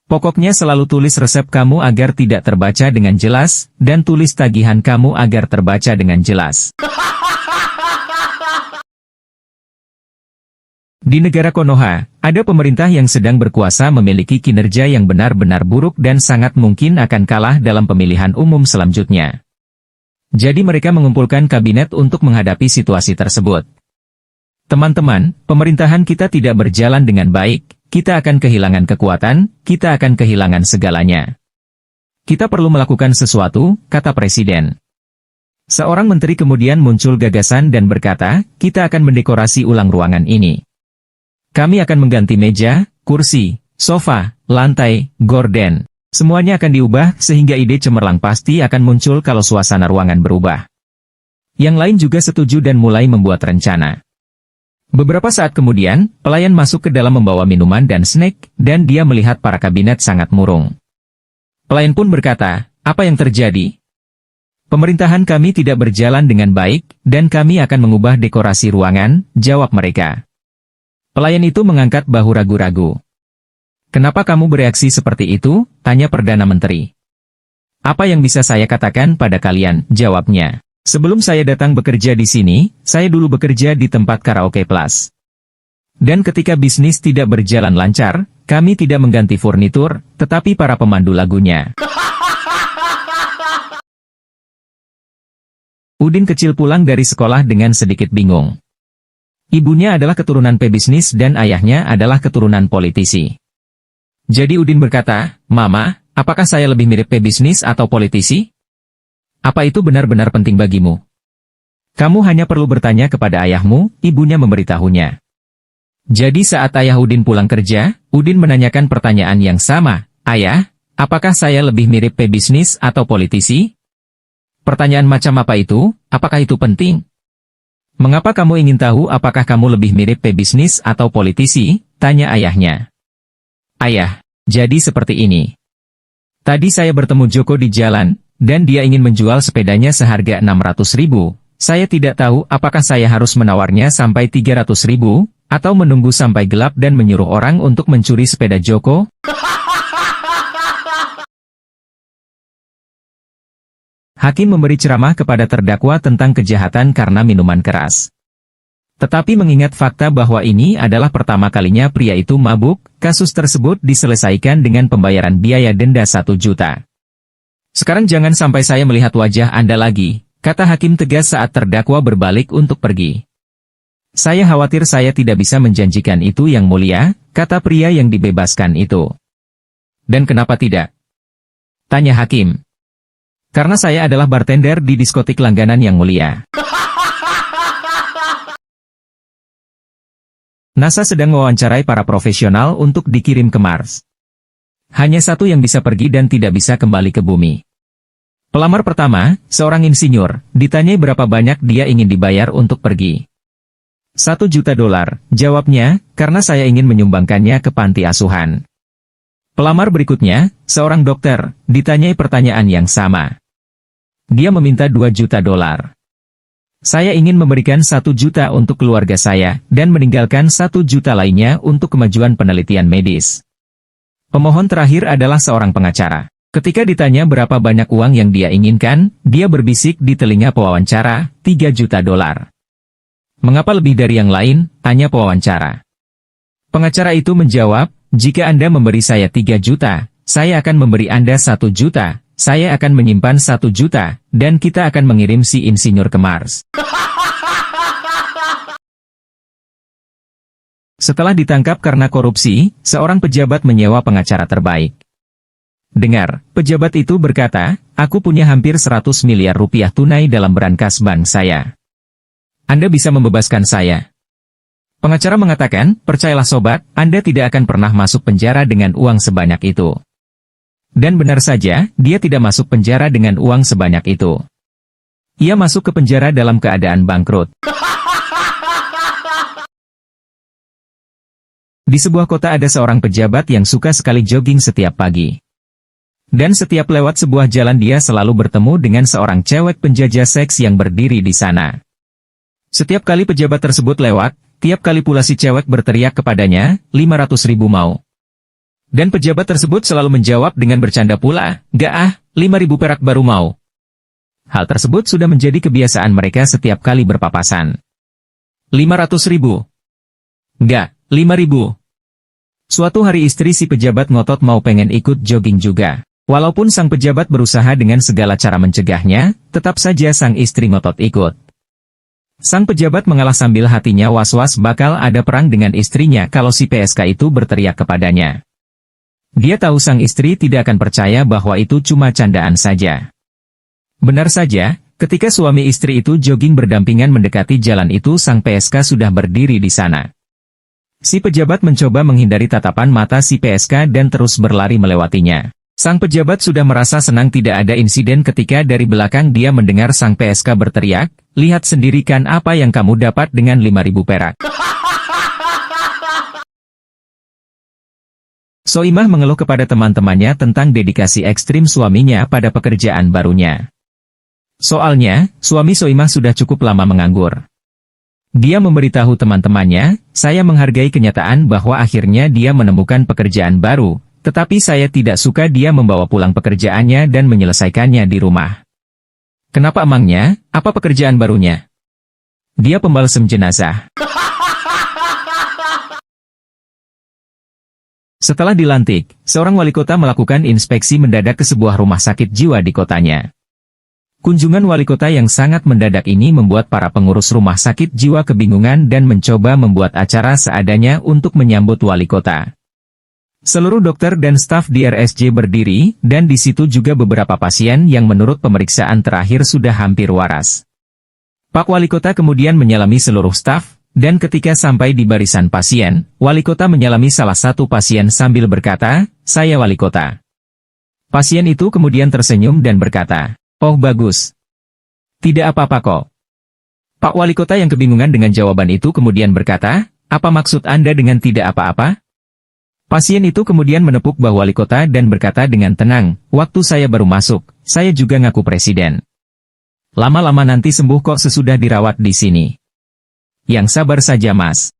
Pokoknya selalu tulis resep kamu agar tidak terbaca dengan jelas, dan tulis tagihan kamu agar terbaca dengan jelas. Di negara Konoha, ada pemerintah yang sedang berkuasa memiliki kinerja yang benar-benar buruk dan sangat mungkin akan kalah dalam pemilihan umum selanjutnya. Jadi mereka mengumpulkan kabinet untuk menghadapi situasi tersebut. Teman-teman, pemerintahan kita tidak berjalan dengan baik, kita akan kehilangan kekuatan, kita akan kehilangan segalanya. Kita perlu melakukan sesuatu, kata Presiden. Seorang menteri kemudian muncul gagasan dan berkata, kita akan mendekorasi ulang ruangan ini. Kami akan mengganti meja, kursi, sofa, lantai, gorden. Semuanya akan diubah sehingga ide cemerlang pasti akan muncul kalau suasana ruangan berubah. Yang lain juga setuju dan mulai membuat rencana. Beberapa saat kemudian, pelayan masuk ke dalam membawa minuman dan snack, dan dia melihat para kabinet sangat murung. Pelayan pun berkata, apa yang terjadi? Pemerintahan kami tidak berjalan dengan baik, dan kami akan mengubah dekorasi ruangan, jawab mereka. Pelayan itu mengangkat bahu ragu-ragu. Kenapa kamu bereaksi seperti itu? Tanya Perdana Menteri. Apa yang bisa saya katakan pada kalian? Jawabnya. Sebelum saya datang bekerja di sini, saya dulu bekerja di tempat karaoke plus. Dan ketika bisnis tidak berjalan lancar, kami tidak mengganti furnitur, tetapi para pemandu lagunya. Udin kecil pulang dari sekolah dengan sedikit bingung. Ibunya adalah keturunan pebisnis dan ayahnya adalah keturunan politisi. Jadi Udin berkata, Mama, apakah saya lebih mirip pebisnis atau politisi? Apa itu benar-benar penting bagimu? Kamu hanya perlu bertanya kepada ayahmu, ibunya memberitahunya. Jadi saat ayah Udin pulang kerja, Udin menanyakan pertanyaan yang sama, Ayah, apakah saya lebih mirip pebisnis atau politisi? Pertanyaan macam apa itu? Apakah itu penting? Mengapa kamu ingin tahu apakah kamu lebih mirip pebisnis atau politisi? Tanya ayahnya. Ayah, jadi seperti ini. Tadi saya bertemu Joko di jalan, dan dia ingin menjual sepedanya seharga 600.000. Saya tidak tahu apakah saya harus menawarnya sampai 300.000, atau menunggu sampai gelap dan menyuruh orang untuk mencuri sepeda Joko. Hakim memberi ceramah kepada terdakwa tentang kejahatan karena minuman keras. Tetapi mengingat fakta bahwa ini adalah pertama kalinya pria itu mabuk, kasus tersebut diselesaikan dengan pembayaran biaya denda 1 juta. Sekarang jangan sampai saya melihat wajah Anda lagi, kata hakim tegas saat terdakwa berbalik untuk pergi. Saya khawatir saya tidak bisa menjanjikan itu yang mulia, kata pria yang dibebaskan itu. Dan kenapa tidak? Tanya hakim. Karena saya adalah bartender di diskotik langganan yang mulia. NASA sedang mewawancarai para profesional untuk dikirim ke Mars. Hanya satu yang bisa pergi dan tidak bisa kembali ke bumi. Pelamar pertama, seorang insinyur, ditanyai berapa banyak dia ingin dibayar untuk pergi. 1 juta dolar, jawabnya, karena saya ingin menyumbangkannya ke panti asuhan. Pelamar berikutnya, seorang dokter, ditanyai pertanyaan yang sama. Dia meminta 2 juta dolar. Saya ingin memberikan 1 juta untuk keluarga saya, dan meninggalkan 1 juta lainnya untuk kemajuan penelitian medis. Pemohon terakhir adalah seorang pengacara. Ketika ditanya berapa banyak uang yang dia inginkan, dia berbisik di telinga pewawancara, 3 juta dolar. Mengapa lebih dari yang lain? Tanya pewawancara. Pengacara itu menjawab, jika Anda memberi saya 3 juta, saya akan memberi Anda 1 juta. Saya akan menyimpan 1 juta, dan kita akan mengirim si insinyur ke Mars. Setelah ditangkap karena korupsi, seorang pejabat menyewa pengacara terbaik. Dengar, pejabat itu berkata, aku punya hampir 100 miliar rupiah tunai dalam berangkas bank saya. Anda bisa membebaskan saya. Pengacara mengatakan, percayalah sobat, Anda tidak akan pernah masuk penjara dengan uang sebanyak itu. Dan benar saja, dia tidak masuk penjara dengan uang sebanyak itu. Ia masuk ke penjara dalam keadaan bangkrut. Di sebuah kota ada seorang pejabat yang suka sekali jogging setiap pagi. Dan setiap lewat sebuah jalan dia selalu bertemu dengan seorang cewek penjajah seks yang berdiri di sana. Setiap kali pejabat tersebut lewat, tiap kali pula si cewek berteriak kepadanya, 500.000 mau. Dan pejabat tersebut selalu menjawab dengan bercanda pula, "Gak ah, 5.000 perak baru mau." Hal tersebut sudah menjadi kebiasaan mereka setiap kali berpapasan. 500.000. Gak, 5.000. Suatu hari istri si pejabat ngotot mau pengen ikut jogging juga. Walaupun sang pejabat berusaha dengan segala cara mencegahnya, tetap saja sang istri ngotot ikut. Sang pejabat mengalah sambil hatinya was-was bakal ada perang dengan istrinya kalau si PSK itu berteriak kepadanya. Dia tahu sang istri tidak akan percaya bahwa itu cuma candaan saja. Benar saja, ketika suami istri itu jogging berdampingan mendekati jalan itu sang PSK sudah berdiri di sana. Si pejabat mencoba menghindari tatapan mata si PSK dan terus berlari melewatinya. Sang pejabat sudah merasa senang tidak ada insiden ketika dari belakang dia mendengar sang PSK berteriak, "Lihat sendiri kan apa yang kamu dapat dengan 5.000 perak." Soimah mengeluh kepada teman-temannya tentang dedikasi ekstrim suaminya pada pekerjaan barunya. Soalnya, suami Soimah sudah cukup lama menganggur. Dia memberitahu teman-temannya, "Saya menghargai kenyataan bahwa akhirnya dia menemukan pekerjaan baru. Tetapi saya tidak suka dia membawa pulang pekerjaannya dan menyelesaikannya di rumah." "Kenapa emangnya? Apa pekerjaan barunya?" "Dia pembalsem jenazah." Setelah dilantik, seorang wali kota melakukan inspeksi mendadak ke sebuah rumah sakit jiwa di kotanya. Kunjungan wali kota yang sangat mendadak ini membuat para pengurus rumah sakit jiwa kebingungan dan mencoba membuat acara seadanya untuk menyambut wali kota. Seluruh dokter dan staf di RSJ berdiri, dan di situ juga beberapa pasien yang menurut pemeriksaan terakhir sudah hampir waras. Pak Wali Kota kemudian menyalami seluruh staf, dan ketika sampai di barisan pasien, Wali Kota menyalami salah satu pasien sambil berkata, "Saya Wali Kota." Pasien itu kemudian tersenyum dan berkata, "Oh bagus. Tidak apa-apa kok." Pak Wali Kota yang kebingungan dengan jawaban itu kemudian berkata, "Apa maksud Anda dengan tidak apa-apa?" Pasien itu kemudian menepuk bahu wali kota dan berkata dengan tenang, "Waktu saya baru masuk, saya juga ngaku presiden. Lama-lama nanti sembuh kok sesudah dirawat di sini. Yang sabar saja Mas."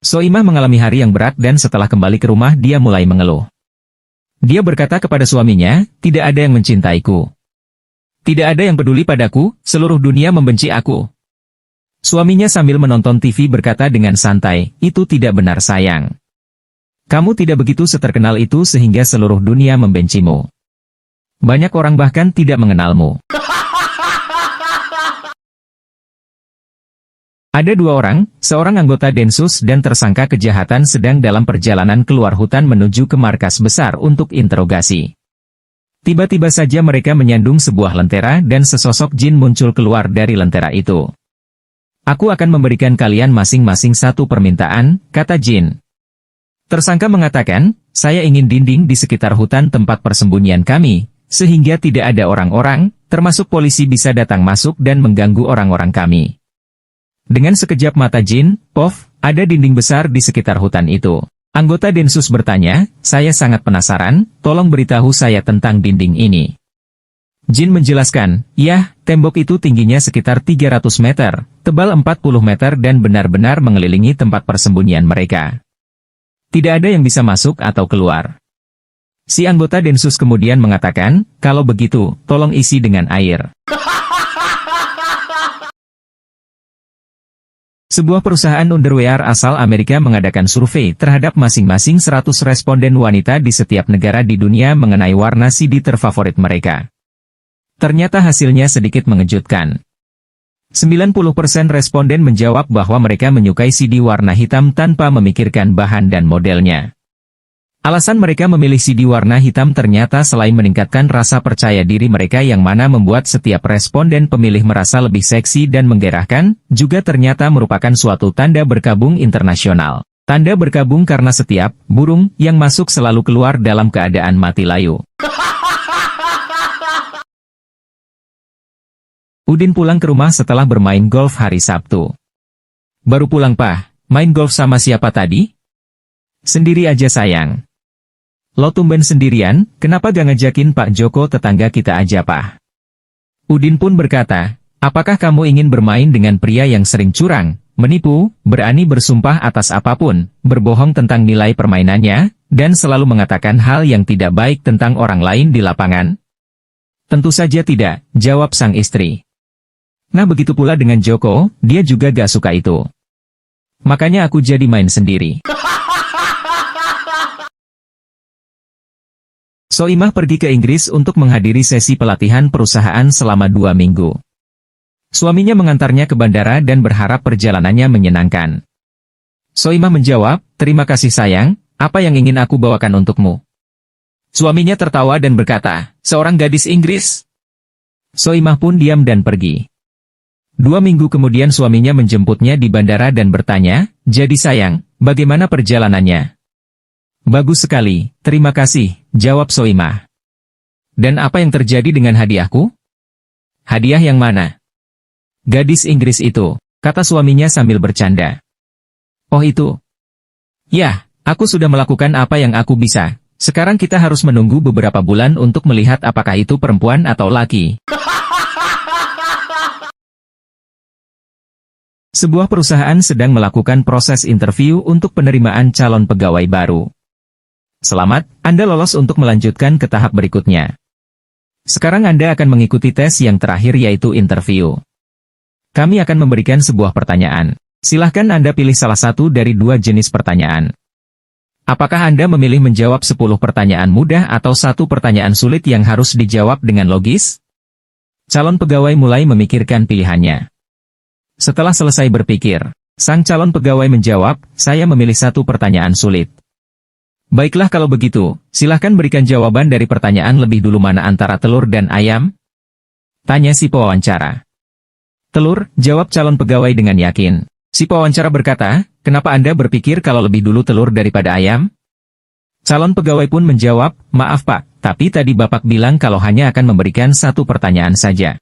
Soimah mengalami hari yang berat dan setelah kembali ke rumah dia mulai mengeluh. Dia berkata kepada suaminya, "Tidak ada yang mencintaiku. Tidak ada yang peduli padaku, seluruh dunia membenci aku." Suaminya sambil menonton TV berkata dengan santai, "Itu tidak benar sayang. Kamu tidak begitu seterkenal itu sehingga seluruh dunia membencimu. Banyak orang bahkan tidak mengenalmu." Ada dua orang, seorang anggota Densus dan tersangka kejahatan sedang dalam perjalanan keluar hutan menuju ke markas besar untuk interogasi. Tiba-tiba saja mereka menyandung sebuah lentera dan sesosok jin muncul keluar dari lentera itu. "Aku akan memberikan kalian masing-masing satu permintaan," kata jin. Tersangka mengatakan, "Saya ingin dinding di sekitar hutan tempat persembunyian kami, sehingga tidak ada orang-orang, termasuk polisi bisa datang masuk dan mengganggu orang-orang kami." Dengan sekejap mata jin, pof, ada dinding besar di sekitar hutan itu. Anggota Densus bertanya, "Saya sangat penasaran, tolong beritahu saya tentang dinding ini." Jin menjelaskan, "Yah, tembok itu tingginya sekitar 300 meter, tebal 40 meter dan benar-benar mengelilingi tempat persembunyian mereka. Tidak ada yang bisa masuk atau keluar." Si anggota Densus kemudian mengatakan, "Kalau begitu, tolong isi dengan air." Sebuah perusahaan underwear asal Amerika mengadakan survei terhadap masing-masing 100 responden wanita di setiap negara di dunia mengenai warna CD terfavorit mereka. Ternyata hasilnya sedikit mengejutkan. 90% responden menjawab bahwa mereka menyukai CD warna hitam tanpa memikirkan bahan dan modelnya. Alasan mereka memilih CD warna hitam ternyata selain meningkatkan rasa percaya diri mereka yang mana membuat setiap responden pemilih merasa lebih seksi dan menggerahkan, juga ternyata merupakan suatu tanda berkabung internasional. Tanda berkabung karena setiap burung yang masuk selalu keluar dalam keadaan mati layu. Udin pulang ke rumah setelah bermain golf hari Sabtu. Baru pulang Pak, main golf sama siapa tadi? Sendiri aja sayang. Lo tumben sendirian, kenapa gak ngajakin Pak Joko tetangga kita aja Pak? Udin pun berkata, apakah kamu ingin bermain dengan pria yang sering curang, menipu, berani bersumpah atas apapun, berbohong tentang nilai permainannya, dan selalu mengatakan hal yang tidak baik tentang orang lain di lapangan? Tentu saja tidak, jawab sang istri. Nah begitu pula dengan Joko, dia juga gak suka itu. Makanya aku jadi main sendiri. Soimah pergi ke Inggris untuk menghadiri sesi pelatihan perusahaan selama 2 minggu. Suaminya mengantarnya ke bandara dan berharap perjalanannya menyenangkan. Soimah menjawab, terima kasih sayang, apa yang ingin aku bawakan untukmu? Suaminya tertawa dan berkata, seorang gadis Inggris. Soimah pun diam dan pergi. 2 minggu kemudian suaminya menjemputnya di bandara dan bertanya, jadi sayang, bagaimana perjalanannya? Bagus sekali, terima kasih, jawab Soimah. Dan apa yang terjadi dengan hadiahku? Hadiah yang mana? Gadis Inggris itu, kata suaminya sambil bercanda. Oh itu. Ya, aku sudah melakukan apa yang aku bisa. Sekarang kita harus menunggu beberapa bulan untuk melihat apakah itu perempuan atau laki. Sebuah perusahaan sedang melakukan proses interview untuk penerimaan calon pegawai baru. Selamat, Anda lolos untuk melanjutkan ke tahap berikutnya. Sekarang Anda akan mengikuti tes yang terakhir yaitu interview. Kami akan memberikan sebuah pertanyaan. Silahkan Anda pilih salah satu dari 2 jenis pertanyaan. Apakah Anda memilih menjawab 10 pertanyaan mudah atau 1 pertanyaan sulit yang harus dijawab dengan logis? Calon pegawai mulai memikirkan pilihannya. Setelah selesai berpikir, sang calon pegawai menjawab, saya memilih 1 pertanyaan sulit. Baiklah kalau begitu, silahkan berikan jawaban dari pertanyaan lebih dulu mana antara telur dan ayam? Tanya si pewawancara. Telur, jawab calon pegawai dengan yakin. Si pewawancara berkata, kenapa Anda berpikir kalau lebih dulu telur daripada ayam? Calon pegawai pun menjawab, maaf Pak, tapi tadi Bapak bilang kalau hanya akan memberikan 1 pertanyaan saja.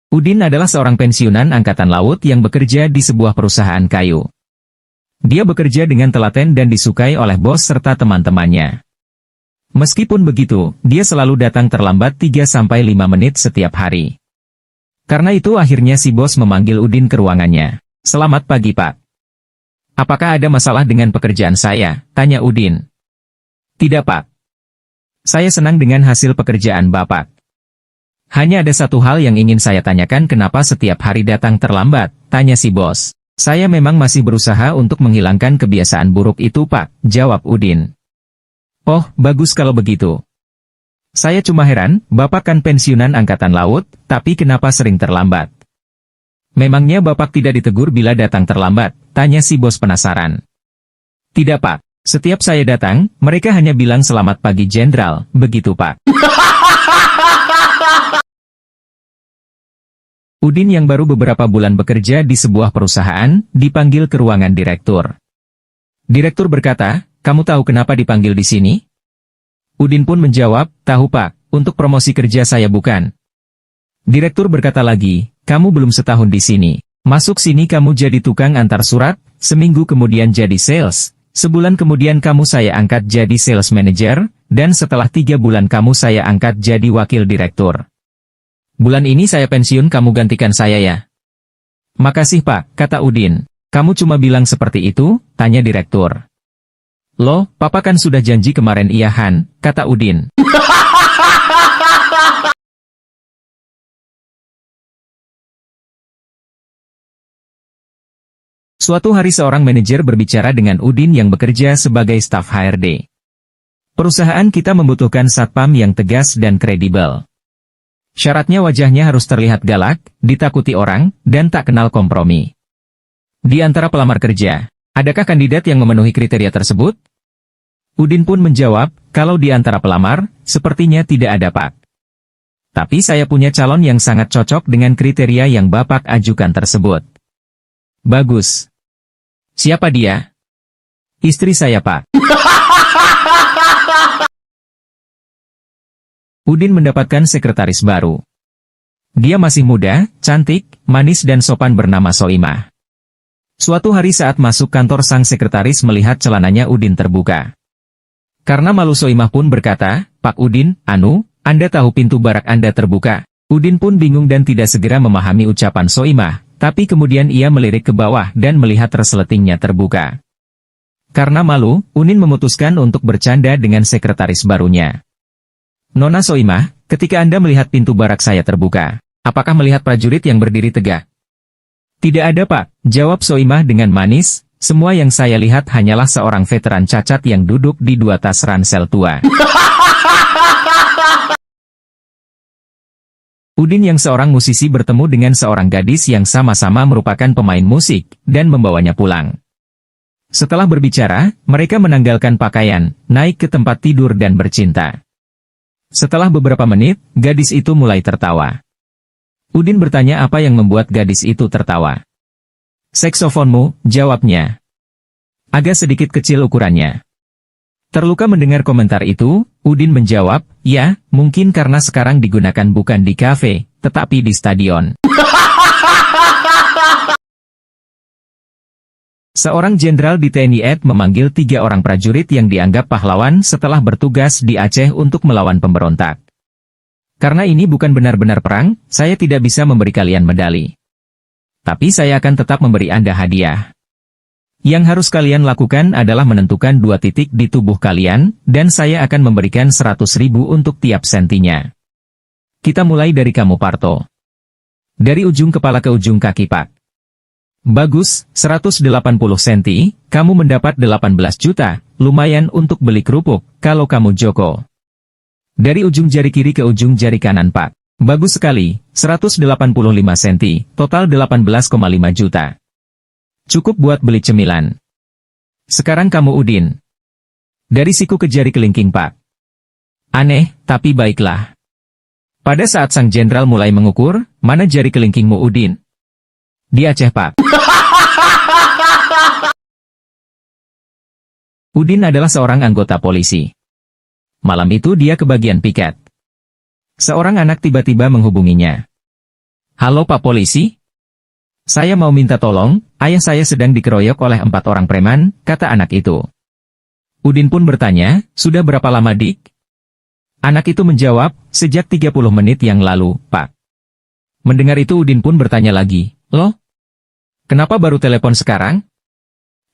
Udin adalah seorang pensiunan angkatan laut yang bekerja di sebuah perusahaan kayu. Dia bekerja dengan telaten dan disukai oleh bos serta teman-temannya. Meskipun begitu, dia selalu datang terlambat 3-5 menit setiap hari. Karena itu akhirnya si bos memanggil Udin ke ruangannya. Selamat pagi Pak. Apakah ada masalah dengan pekerjaan saya? Tanya Udin. Tidak Pak. Saya senang dengan hasil pekerjaan Bapak. Hanya ada satu hal yang ingin saya tanyakan kenapa setiap hari datang terlambat, tanya si bos. Saya memang masih berusaha untuk menghilangkan kebiasaan buruk itu Pak, jawab Udin. Oh, bagus kalau begitu. Saya cuma heran, Bapak kan pensiunan angkatan laut, tapi kenapa sering terlambat? Memangnya Bapak tidak ditegur bila datang terlambat, tanya si bos penasaran. Tidak Pak, setiap saya datang, mereka hanya bilang selamat pagi Jenderal, begitu Pak. Udin yang baru beberapa bulan bekerja di sebuah perusahaan, dipanggil ke ruangan direktur. Direktur berkata, kamu tahu kenapa dipanggil di sini? Udin pun menjawab, tahu Pak, untuk promosi kerja saya bukan. Direktur berkata lagi, kamu belum setahun di sini. Masuk sini kamu jadi tukang antar surat, seminggu kemudian jadi sales, sebulan kemudian kamu saya angkat jadi sales manager, dan setelah 3 bulan kamu saya angkat jadi wakil direktur. Bulan ini saya pensiun kamu gantikan saya ya. Makasih Pak, kata Udin. Kamu cuma bilang seperti itu, tanya direktur. Loh, Papa kan sudah janji kemarin iya Han, kata Udin. Suatu hari seorang manajer berbicara dengan Udin yang bekerja sebagai staf HRD. Perusahaan kita membutuhkan satpam yang tegas dan kredibel. Syaratnya wajahnya harus terlihat galak, ditakuti orang, dan tak kenal kompromi. Di antara pelamar kerja, adakah kandidat yang memenuhi kriteria tersebut? Udin pun menjawab, kalau di antara pelamar, sepertinya tidak ada Pak. Tapi saya punya calon yang sangat cocok dengan kriteria yang Bapak ajukan tersebut. Bagus. Siapa dia? Istri saya Pak. Udin mendapatkan sekretaris baru. Dia masih muda, cantik, manis dan sopan bernama Soimah. Suatu hari saat masuk kantor sang sekretaris melihat celananya Udin terbuka. Karena malu Soimah pun berkata, "Pak Udin, Anda tahu pintu barak Anda terbuka." Udin pun bingung dan tidak segera memahami ucapan Soimah, tapi kemudian ia melirik ke bawah dan melihat resletingnya terbuka. Karena malu, Udin memutuskan untuk bercanda dengan sekretaris barunya. "Nona Soimah, ketika Anda melihat pintu barak saya terbuka, apakah melihat prajurit yang berdiri tegak?" "Tidak ada Pak," jawab Soimah dengan manis, "semua yang saya lihat hanyalah seorang veteran cacat yang duduk di 2 tas ransel tua." Udin yang seorang musisi bertemu dengan seorang gadis yang sama-sama merupakan pemain musik, dan membawanya pulang. Setelah berbicara, mereka menanggalkan pakaian, naik ke tempat tidur dan bercinta. Setelah beberapa menit, gadis itu mulai tertawa. Udin bertanya apa yang membuat gadis itu tertawa. "Seksofonmu," jawabnya. "Agak sedikit kecil ukurannya." Terluka mendengar komentar itu, Udin menjawab, "Ya, mungkin karena sekarang digunakan bukan di kafe, tetapi di stadion." Seorang jenderal di TNI AD memanggil 3 orang prajurit yang dianggap pahlawan setelah bertugas di Aceh untuk melawan pemberontak. "Karena ini bukan benar-benar perang, saya tidak bisa memberi kalian medali. Tapi saya akan tetap memberi Anda hadiah. Yang harus kalian lakukan adalah menentukan 2 titik di tubuh kalian, dan saya akan memberikan 100.000 untuk tiap sentinya. Kita mulai dari kamu Parto. Dari ujung kepala ke ujung kaki Pak. Bagus, 180 senti, kamu mendapat 18 juta, lumayan untuk beli kerupuk, kalau kamu Joko. Dari ujung jari kiri ke ujung jari kanan Pak. Bagus sekali, 185 senti, total 18,5 juta. Cukup buat beli cemilan. Sekarang kamu Udin. Dari siku ke jari kelingking Pak. Aneh, tapi baiklah. Pada saat sang jenderal mulai mengukur, mana jari kelingkingmu Udin? Di Aceh Pak. Udin adalah seorang anggota polisi. Malam itu dia ke bagian piket. Seorang anak tiba-tiba menghubunginya. "Halo Pak Polisi? Saya mau minta tolong, ayah saya sedang dikeroyok oleh 4 orang preman," kata anak itu. Udin pun bertanya, "Sudah berapa lama Dik?" Anak itu menjawab, "Sejak 30 menit yang lalu, Pak." Mendengar itu Udin pun bertanya lagi, "Loh? Kenapa baru telepon sekarang?"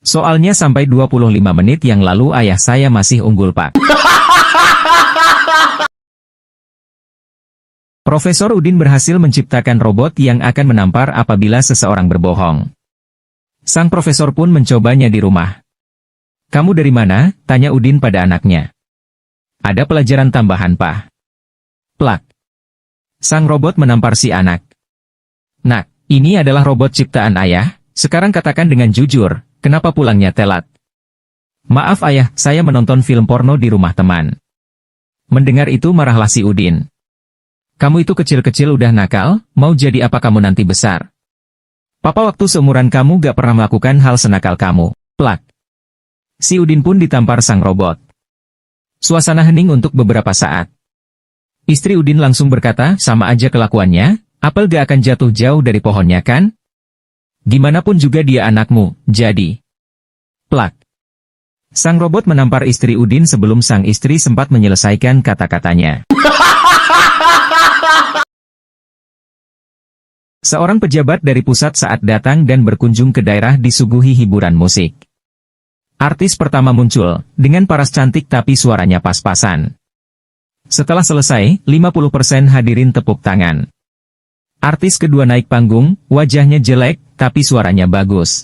"Soalnya sampai 25 menit yang lalu ayah saya masih unggul Pak." Profesor Udin berhasil menciptakan robot yang akan menampar apabila seseorang berbohong. Sang profesor pun mencobanya di rumah. "Kamu dari mana?" tanya Udin pada anaknya. "Ada pelajaran tambahan Pak." Plak. Sang robot menampar si anak. "Nak, ini adalah robot ciptaan ayah, sekarang katakan dengan jujur, kenapa pulangnya telat?" "Maaf ayah, saya menonton film porno di rumah teman." Mendengar itu marahlah si Udin. "Kamu itu kecil-kecil udah nakal, mau jadi apa kamu nanti besar? Papa waktu seumuran kamu gak pernah melakukan hal senakal kamu." Plak. Si Udin pun ditampar sang robot. Suasana hening untuk beberapa saat. Istri Udin langsung berkata, "Sama aja kelakuannya, apel gak akan jatuh jauh dari pohonnya kan? Gimana pun juga dia anakmu, jadi." Plak. Sang robot menampar istri Udin sebelum sang istri sempat menyelesaikan kata-katanya. Seorang pejabat dari pusat saat datang dan berkunjung ke daerah disuguhi hiburan musik. Artis pertama muncul, dengan paras cantik tapi suaranya pas-pasan. Setelah selesai, 50% hadirin tepuk tangan. Artis kedua naik panggung, wajahnya jelek, tapi suaranya bagus.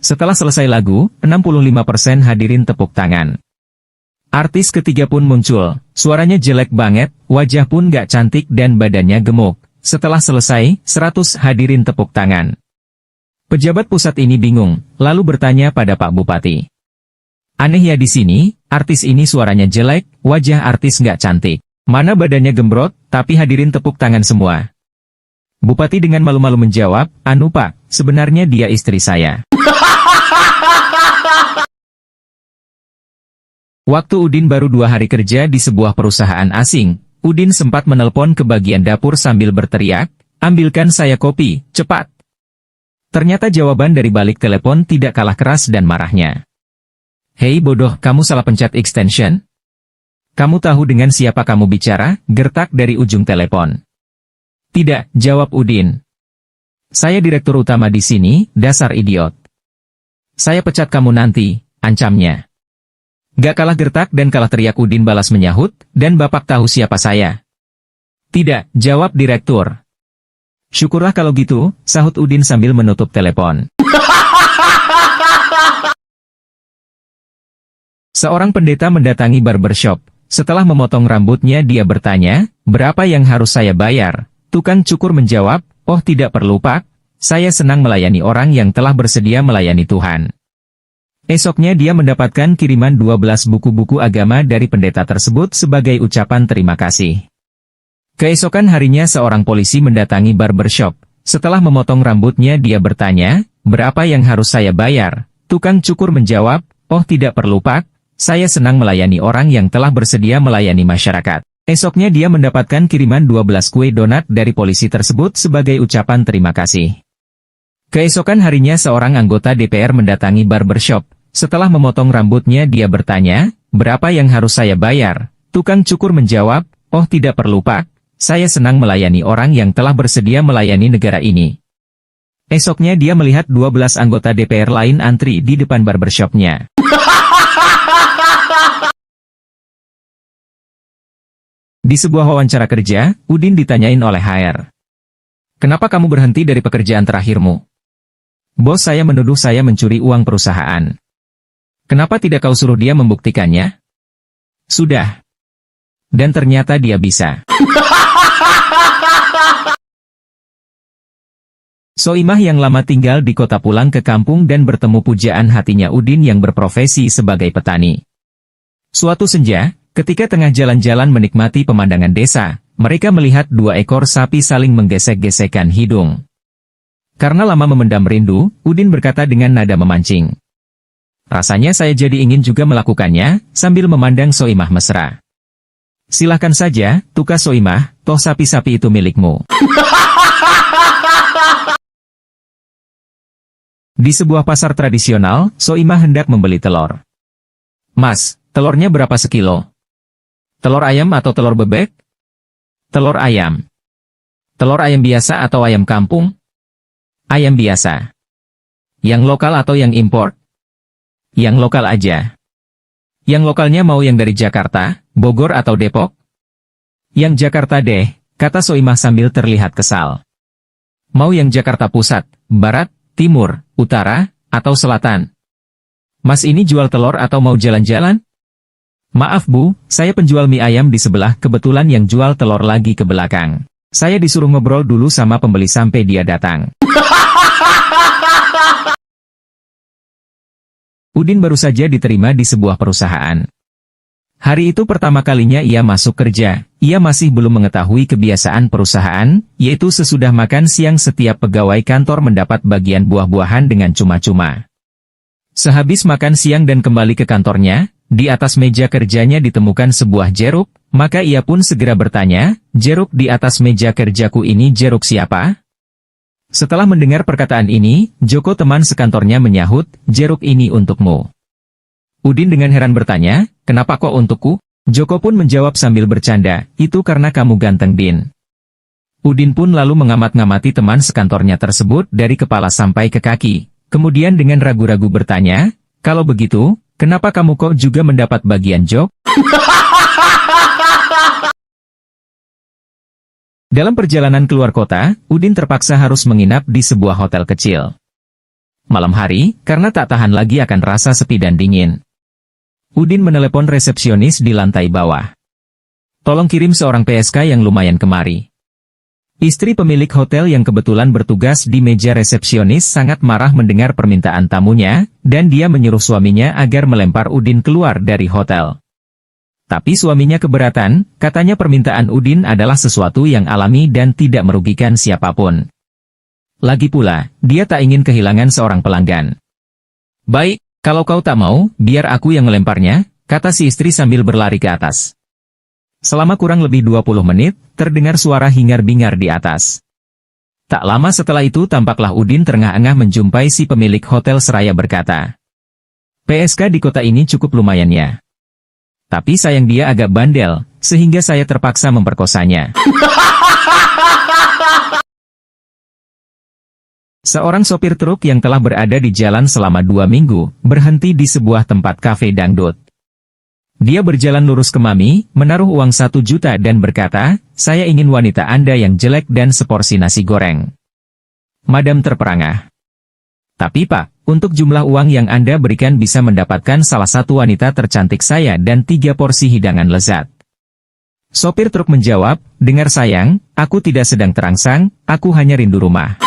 Setelah selesai lagu, 65% hadirin tepuk tangan. Artis ketiga pun muncul, suaranya jelek banget, wajah pun gak cantik dan badannya gemuk. Setelah selesai, 100 hadirin tepuk tangan. Pejabat pusat ini bingung, lalu bertanya pada Pak Bupati. "Aneh ya di sini, artis ini suaranya jelek, wajah artis nggak cantik. Mana badannya gembrot, tapi hadirin tepuk tangan semua." Bupati dengan malu-malu menjawab, "Anu Pak, sebenarnya dia istri saya." Waktu Udin baru 2 hari kerja di sebuah perusahaan asing, Udin sempat menelpon ke bagian dapur sambil berteriak, "Ambilkan saya kopi, cepat!" Ternyata jawaban dari balik telepon tidak kalah keras dan marahnya. "Hei bodoh, kamu salah pencet extension? Kamu tahu dengan siapa kamu bicara?" gertak dari ujung telepon. "Tidak," jawab Udin. "Saya direktur utama di sini, dasar idiot. Saya pecat kamu nanti," ancamnya. "Gak kalah gertak dan kalah teriak," Udin balas menyahut, "dan Bapak tahu siapa saya?" "Tidak," jawab direktur. "Syukurlah kalau gitu," sahut Udin sambil menutup telepon. Seorang pendeta mendatangi barbershop. Setelah memotong rambutnya dia bertanya, "Berapa yang harus saya bayar?" Tukang cukur menjawab, "Oh tidak perlu Pak, saya senang melayani orang yang telah bersedia melayani Tuhan." Esoknya dia mendapatkan kiriman 12 buku-buku agama dari pendeta tersebut sebagai ucapan terima kasih. Keesokan harinya seorang polisi mendatangi barbershop. Setelah memotong rambutnya dia bertanya, "Berapa yang harus saya bayar?" Tukang cukur menjawab, "Oh tidak perlu Pak, saya senang melayani orang yang telah bersedia melayani masyarakat." Esoknya dia mendapatkan kiriman 12 kue donat dari polisi tersebut sebagai ucapan terima kasih. Keesokan harinya seorang anggota DPR mendatangi barbershop. Setelah memotong rambutnya dia bertanya, "Berapa yang harus saya bayar?" Tukang cukur menjawab, "Oh tidak perlu Pak, saya senang melayani orang yang telah bersedia melayani negara ini." Esoknya dia melihat 12 anggota DPR lain antri di depan barbershopnya. Di sebuah wawancara kerja, Udin ditanyain oleh HR. "Kenapa kamu berhenti dari pekerjaan terakhirmu?" "Bos saya menuduh saya mencuri uang perusahaan." "Kenapa tidak kau suruh dia membuktikannya?" "Sudah. Dan ternyata dia bisa." Soimah yang lama tinggal di kota pulang ke kampung dan bertemu pujaan hatinya Udin yang berprofesi sebagai petani. Suatu senja, ketika tengah jalan-jalan menikmati pemandangan desa, mereka melihat 2 ekor sapi saling menggesek-gesekkan hidung. Karena lama memendam rindu, Udin berkata dengan nada memancing, "Rasanya saya jadi ingin juga melakukannya," sambil memandang Soimah mesra. "Silahkan saja, tukas Soimah, toh sapi-sapi itu milikmu." Di sebuah pasar tradisional, Soimah hendak membeli telur. "Mas, telurnya berapa sekilo? Telur ayam atau telur bebek?" "Telur ayam." "Telur ayam biasa atau ayam kampung?" "Ayam biasa." "Yang lokal atau yang impor?" "Yang lokal aja." "Yang lokalnya mau yang dari Jakarta, Bogor atau Depok?" "Yang Jakarta deh," kata Soimah sambil terlihat kesal. "Mau yang Jakarta Pusat, Barat, Timur, Utara, atau Selatan?" "Mas ini jual telur atau mau jalan-jalan?" "Maaf Bu, saya penjual mie ayam di sebelah, kebetulan yang jual telur lagi ke belakang. Saya disuruh ngobrol dulu sama pembeli sampai dia datang." Udin baru saja diterima di sebuah perusahaan. Hari itu pertama kalinya ia masuk kerja. Ia masih belum mengetahui kebiasaan perusahaan, yaitu sesudah makan siang setiap pegawai kantor mendapat bagian buah-buahan dengan cuma-cuma. Sehabis makan siang dan kembali ke kantornya, di atas meja kerjanya ditemukan sebuah jeruk, maka ia pun segera bertanya, "Jeruk di atas meja kerjaku ini jeruk siapa?" Setelah mendengar perkataan ini, Joko teman sekantornya menyahut, "Jeruk ini untukmu." Udin dengan heran bertanya, "Kenapa kok untukku?" Joko pun menjawab sambil bercanda, "Itu karena kamu ganteng Din." Udin pun lalu mengamat-ngamati teman sekantornya tersebut dari kepala sampai ke kaki. Kemudian dengan ragu-ragu bertanya, "Kalau begitu, kenapa kamu kok juga mendapat bagian jok?" Dalam perjalanan keluar kota, Udin terpaksa harus menginap di sebuah hotel kecil. Malam hari, karena tak tahan lagi akan rasa sepi dan dingin, Udin menelepon resepsionis di lantai bawah. "Tolong kirim seorang PSK yang lumayan kemari." Istri pemilik hotel yang kebetulan bertugas di meja resepsionis sangat marah mendengar permintaan tamunya, dan dia menyuruh suaminya agar melempar Udin keluar dari hotel. Tapi suaminya keberatan, katanya permintaan Udin adalah sesuatu yang alami dan tidak merugikan siapapun. Lagi pula, dia tak ingin kehilangan seorang pelanggan. "Baik, kalau kau tak mau, biar aku yang melemparnya," kata si istri sambil berlari ke atas. Selama kurang lebih 20 menit, terdengar suara hingar-bingar di atas. Tak lama setelah itu tampaklah Udin terengah-engah menjumpai si pemilik hotel seraya berkata, "PSK di kota ini cukup lumayan ya. Tapi sayang dia agak bandel, sehingga saya terpaksa memperkosanya." Seorang sopir truk yang telah berada di jalan selama 2 minggu, berhenti di sebuah tempat kafe dangdut. Dia berjalan lurus ke Mami, menaruh uang 1 juta dan berkata, "Saya ingin wanita Anda yang jelek dan seporsi nasi goreng." Madam terperangah. "Tapi Pak, untuk jumlah uang yang Anda berikan bisa mendapatkan salah satu wanita tercantik saya dan 3 porsi hidangan lezat." Sopir truk menjawab, "Dengar sayang, aku tidak sedang terangsang, aku hanya rindu rumah."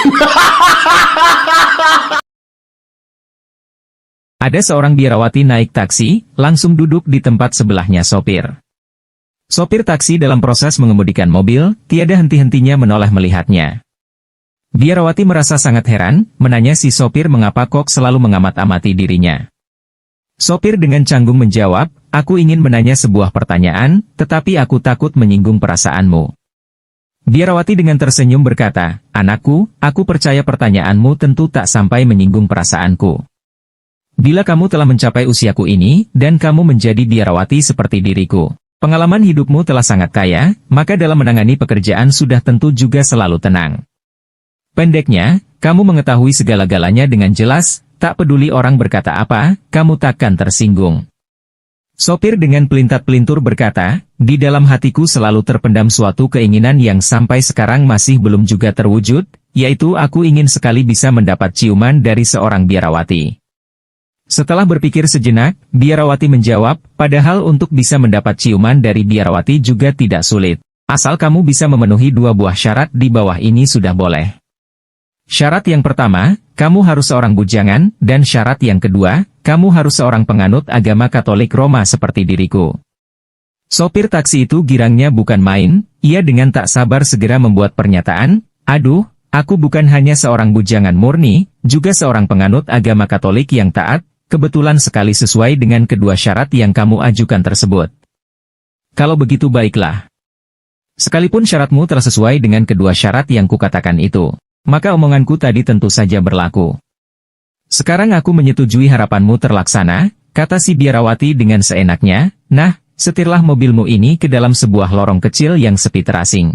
Ada seorang biarawati naik taksi, langsung duduk di tempat sebelahnya sopir. Sopir taksi dalam proses mengemudikan mobil, tiada henti-hentinya menoleh melihatnya. Biarawati merasa sangat heran, menanya si sopir mengapa kok selalu mengamat-amati dirinya. Sopir dengan canggung menjawab, "Aku ingin menanya sebuah pertanyaan, tetapi aku takut menyinggung perasaanmu." Biarawati dengan tersenyum berkata, "Anakku, aku percaya pertanyaanmu tentu tak sampai menyinggung perasaanku. Bila kamu telah mencapai usiaku ini, dan kamu menjadi biarawati seperti diriku, pengalaman hidupmu telah sangat kaya, maka dalam menangani pekerjaan sudah tentu juga selalu tenang. Pendeknya, kamu mengetahui segala-galanya dengan jelas, tak peduli orang berkata apa, kamu takkan tersinggung." Sopir dengan pelintat-pelintur berkata, "Di dalam hatiku selalu terpendam suatu keinginan yang sampai sekarang masih belum juga terwujud, yaitu aku ingin sekali bisa mendapat ciuman dari seorang biarawati." Setelah berpikir sejenak, biarawati menjawab, "Padahal untuk bisa mendapat ciuman dari biarawati juga tidak sulit. Asal kamu bisa memenuhi 2 buah syarat di bawah ini sudah boleh. Syarat yang pertama, kamu harus seorang bujangan, dan syarat yang kedua, kamu harus seorang penganut agama Katolik Roma seperti diriku." Sopir taksi itu girangnya bukan main, ia dengan tak sabar segera membuat pernyataan, "Aduh, aku bukan hanya seorang bujangan murni, juga seorang penganut agama Katolik yang taat, kebetulan sekali sesuai dengan kedua syarat yang kamu ajukan tersebut." "Kalau begitu baiklah. Sekalipun syaratmu telah sesuai dengan kedua syarat yang kukatakan itu, maka omonganku tadi tentu saja berlaku. Sekarang aku menyetujui harapanmu terlaksana," kata si biarawati dengan seenaknya. "Nah, setirlah mobilmu ini ke dalam sebuah lorong kecil yang sepi terasing."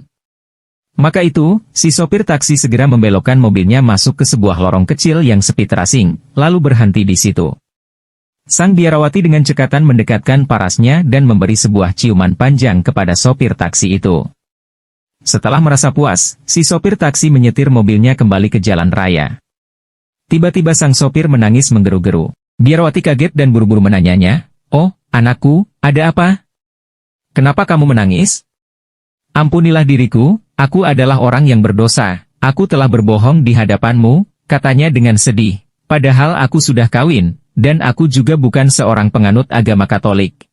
Maka itu, si sopir taksi segera membelokkan mobilnya masuk ke sebuah lorong kecil yang sepi terasing, lalu berhenti di situ. Sang biarawati dengan cekatan mendekatkan parasnya dan memberi sebuah ciuman panjang kepada sopir taksi itu. Setelah merasa puas, si sopir taksi menyetir mobilnya kembali ke jalan raya. Tiba-tiba sang sopir menangis menggeru-geru. Biarawati kaget dan buru-buru menanyanya, "Oh, anakku, ada apa? Kenapa kamu menangis?" "Ampunilah diriku, aku adalah orang yang berdosa, aku telah berbohong di hadapanmu," katanya dengan sedih. "Padahal aku sudah kawin, dan aku juga bukan seorang penganut agama Katolik."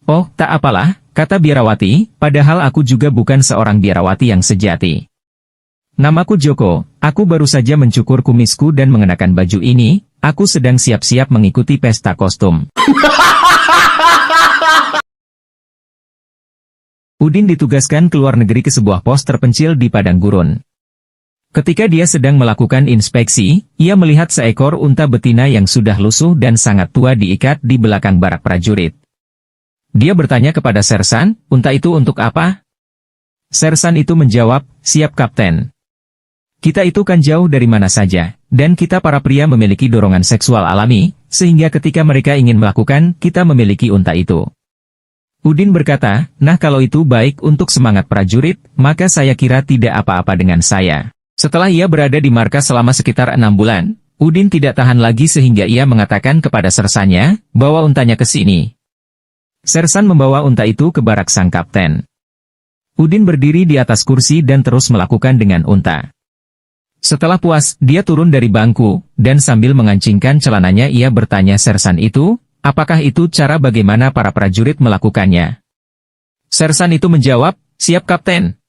"Oh, tak apalah," kata biarawati, "padahal aku juga bukan seorang biarawati yang sejati. Namaku Joko, aku baru saja mencukur kumisku dan mengenakan baju ini, aku sedang siap-siap mengikuti pesta kostum." Udin ditugaskan ke luar negeri ke sebuah pos terpencil di padang gurun. Ketika dia sedang melakukan inspeksi, ia melihat seekor unta betina yang sudah lusuh dan sangat tua diikat di belakang barak prajurit. Dia bertanya kepada sersan, "Unta itu untuk apa?" Sersan itu menjawab, "Siap Kapten. Kita itu kan jauh dari mana saja, dan kita para pria memiliki dorongan seksual alami, sehingga ketika mereka ingin melakukan, kita memiliki unta itu." Udin berkata, "Nah kalau itu baik untuk semangat prajurit, maka saya kira tidak apa-apa dengan saya." Setelah ia berada di markas selama sekitar 6 bulan, Udin tidak tahan lagi sehingga ia mengatakan kepada sersannya, "Bawa untanya ke sini." Sersan membawa unta itu ke barak sang kapten. Udin berdiri di atas kursi dan terus melakukan dengan unta. Setelah puas, dia turun dari bangku, dan sambil mengancingkan celananya ia bertanya sersan itu, "Apakah itu cara bagaimana para prajurit melakukannya?" Sersan itu menjawab, "Siap Kapten."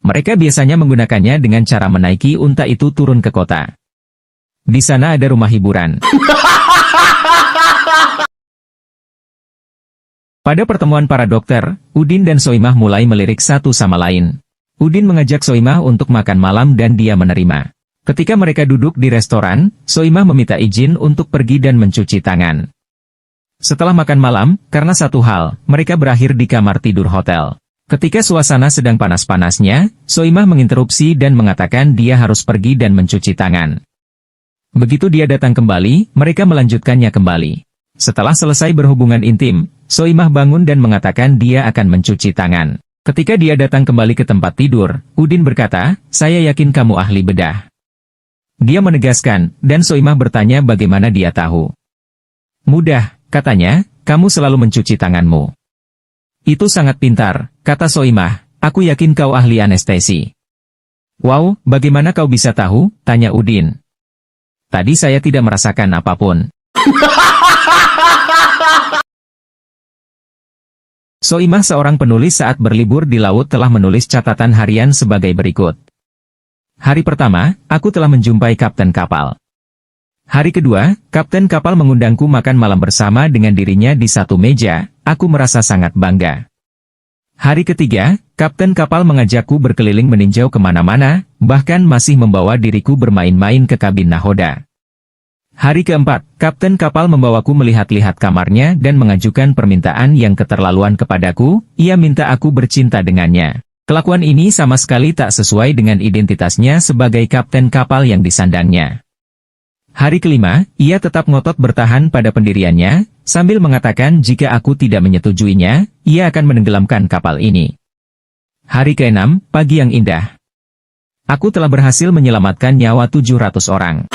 Mereka biasanya menggunakannya dengan cara menaiki unta itu turun ke kota. Di sana ada rumah hiburan. Pada pertemuan para dokter, Udin dan Soimah mulai melirik satu sama lain. Udin mengajak Soimah untuk makan malam dan dia menerima. Ketika mereka duduk di restoran, Soimah meminta izin untuk pergi dan mencuci tangan. Setelah makan malam, karena satu hal, mereka berakhir di kamar tidur hotel. Ketika suasana sedang panas-panasnya, Soimah menginterupsi dan mengatakan dia harus pergi dan mencuci tangan. Begitu dia datang kembali, mereka melanjutkannya kembali. Setelah selesai berhubungan intim, Soimah bangun dan mengatakan dia akan mencuci tangan. Ketika dia datang kembali ke tempat tidur, Udin berkata, "Saya yakin kamu ahli bedah." Dia menegaskan, dan Soimah bertanya bagaimana dia tahu. "Mudah," katanya, "kamu selalu mencuci tanganmu." "Itu sangat pintar," kata Soimah, "aku yakin kau ahli anestesi." "Wow, bagaimana kau bisa tahu?" tanya Udin. "Tadi saya tidak merasakan apapun." Soimah, seorang penulis saat berlibur di laut, telah menulis catatan harian sebagai berikut. Hari pertama, aku telah menjumpai kapten kapal. Hari kedua, kapten kapal mengundangku makan malam bersama dengan dirinya di satu meja, aku merasa sangat bangga. Hari ketiga, kapten kapal mengajakku berkeliling meninjau kemana-mana, bahkan masih membawa diriku bermain-main ke kabin nahoda. Hari keempat, kapten kapal membawaku melihat-lihat kamarnya dan mengajukan permintaan yang keterlaluan kepadaku, ia minta aku bercinta dengannya. Kelakuan ini sama sekali tak sesuai dengan identitasnya sebagai kapten kapal yang disandangnya. Hari kelima, ia tetap ngotot bertahan pada pendiriannya, sambil mengatakan jika aku tidak menyetujuinya, ia akan menenggelamkan kapal ini. Hari keenam, pagi yang indah. Aku telah berhasil menyelamatkan nyawa 700 orang.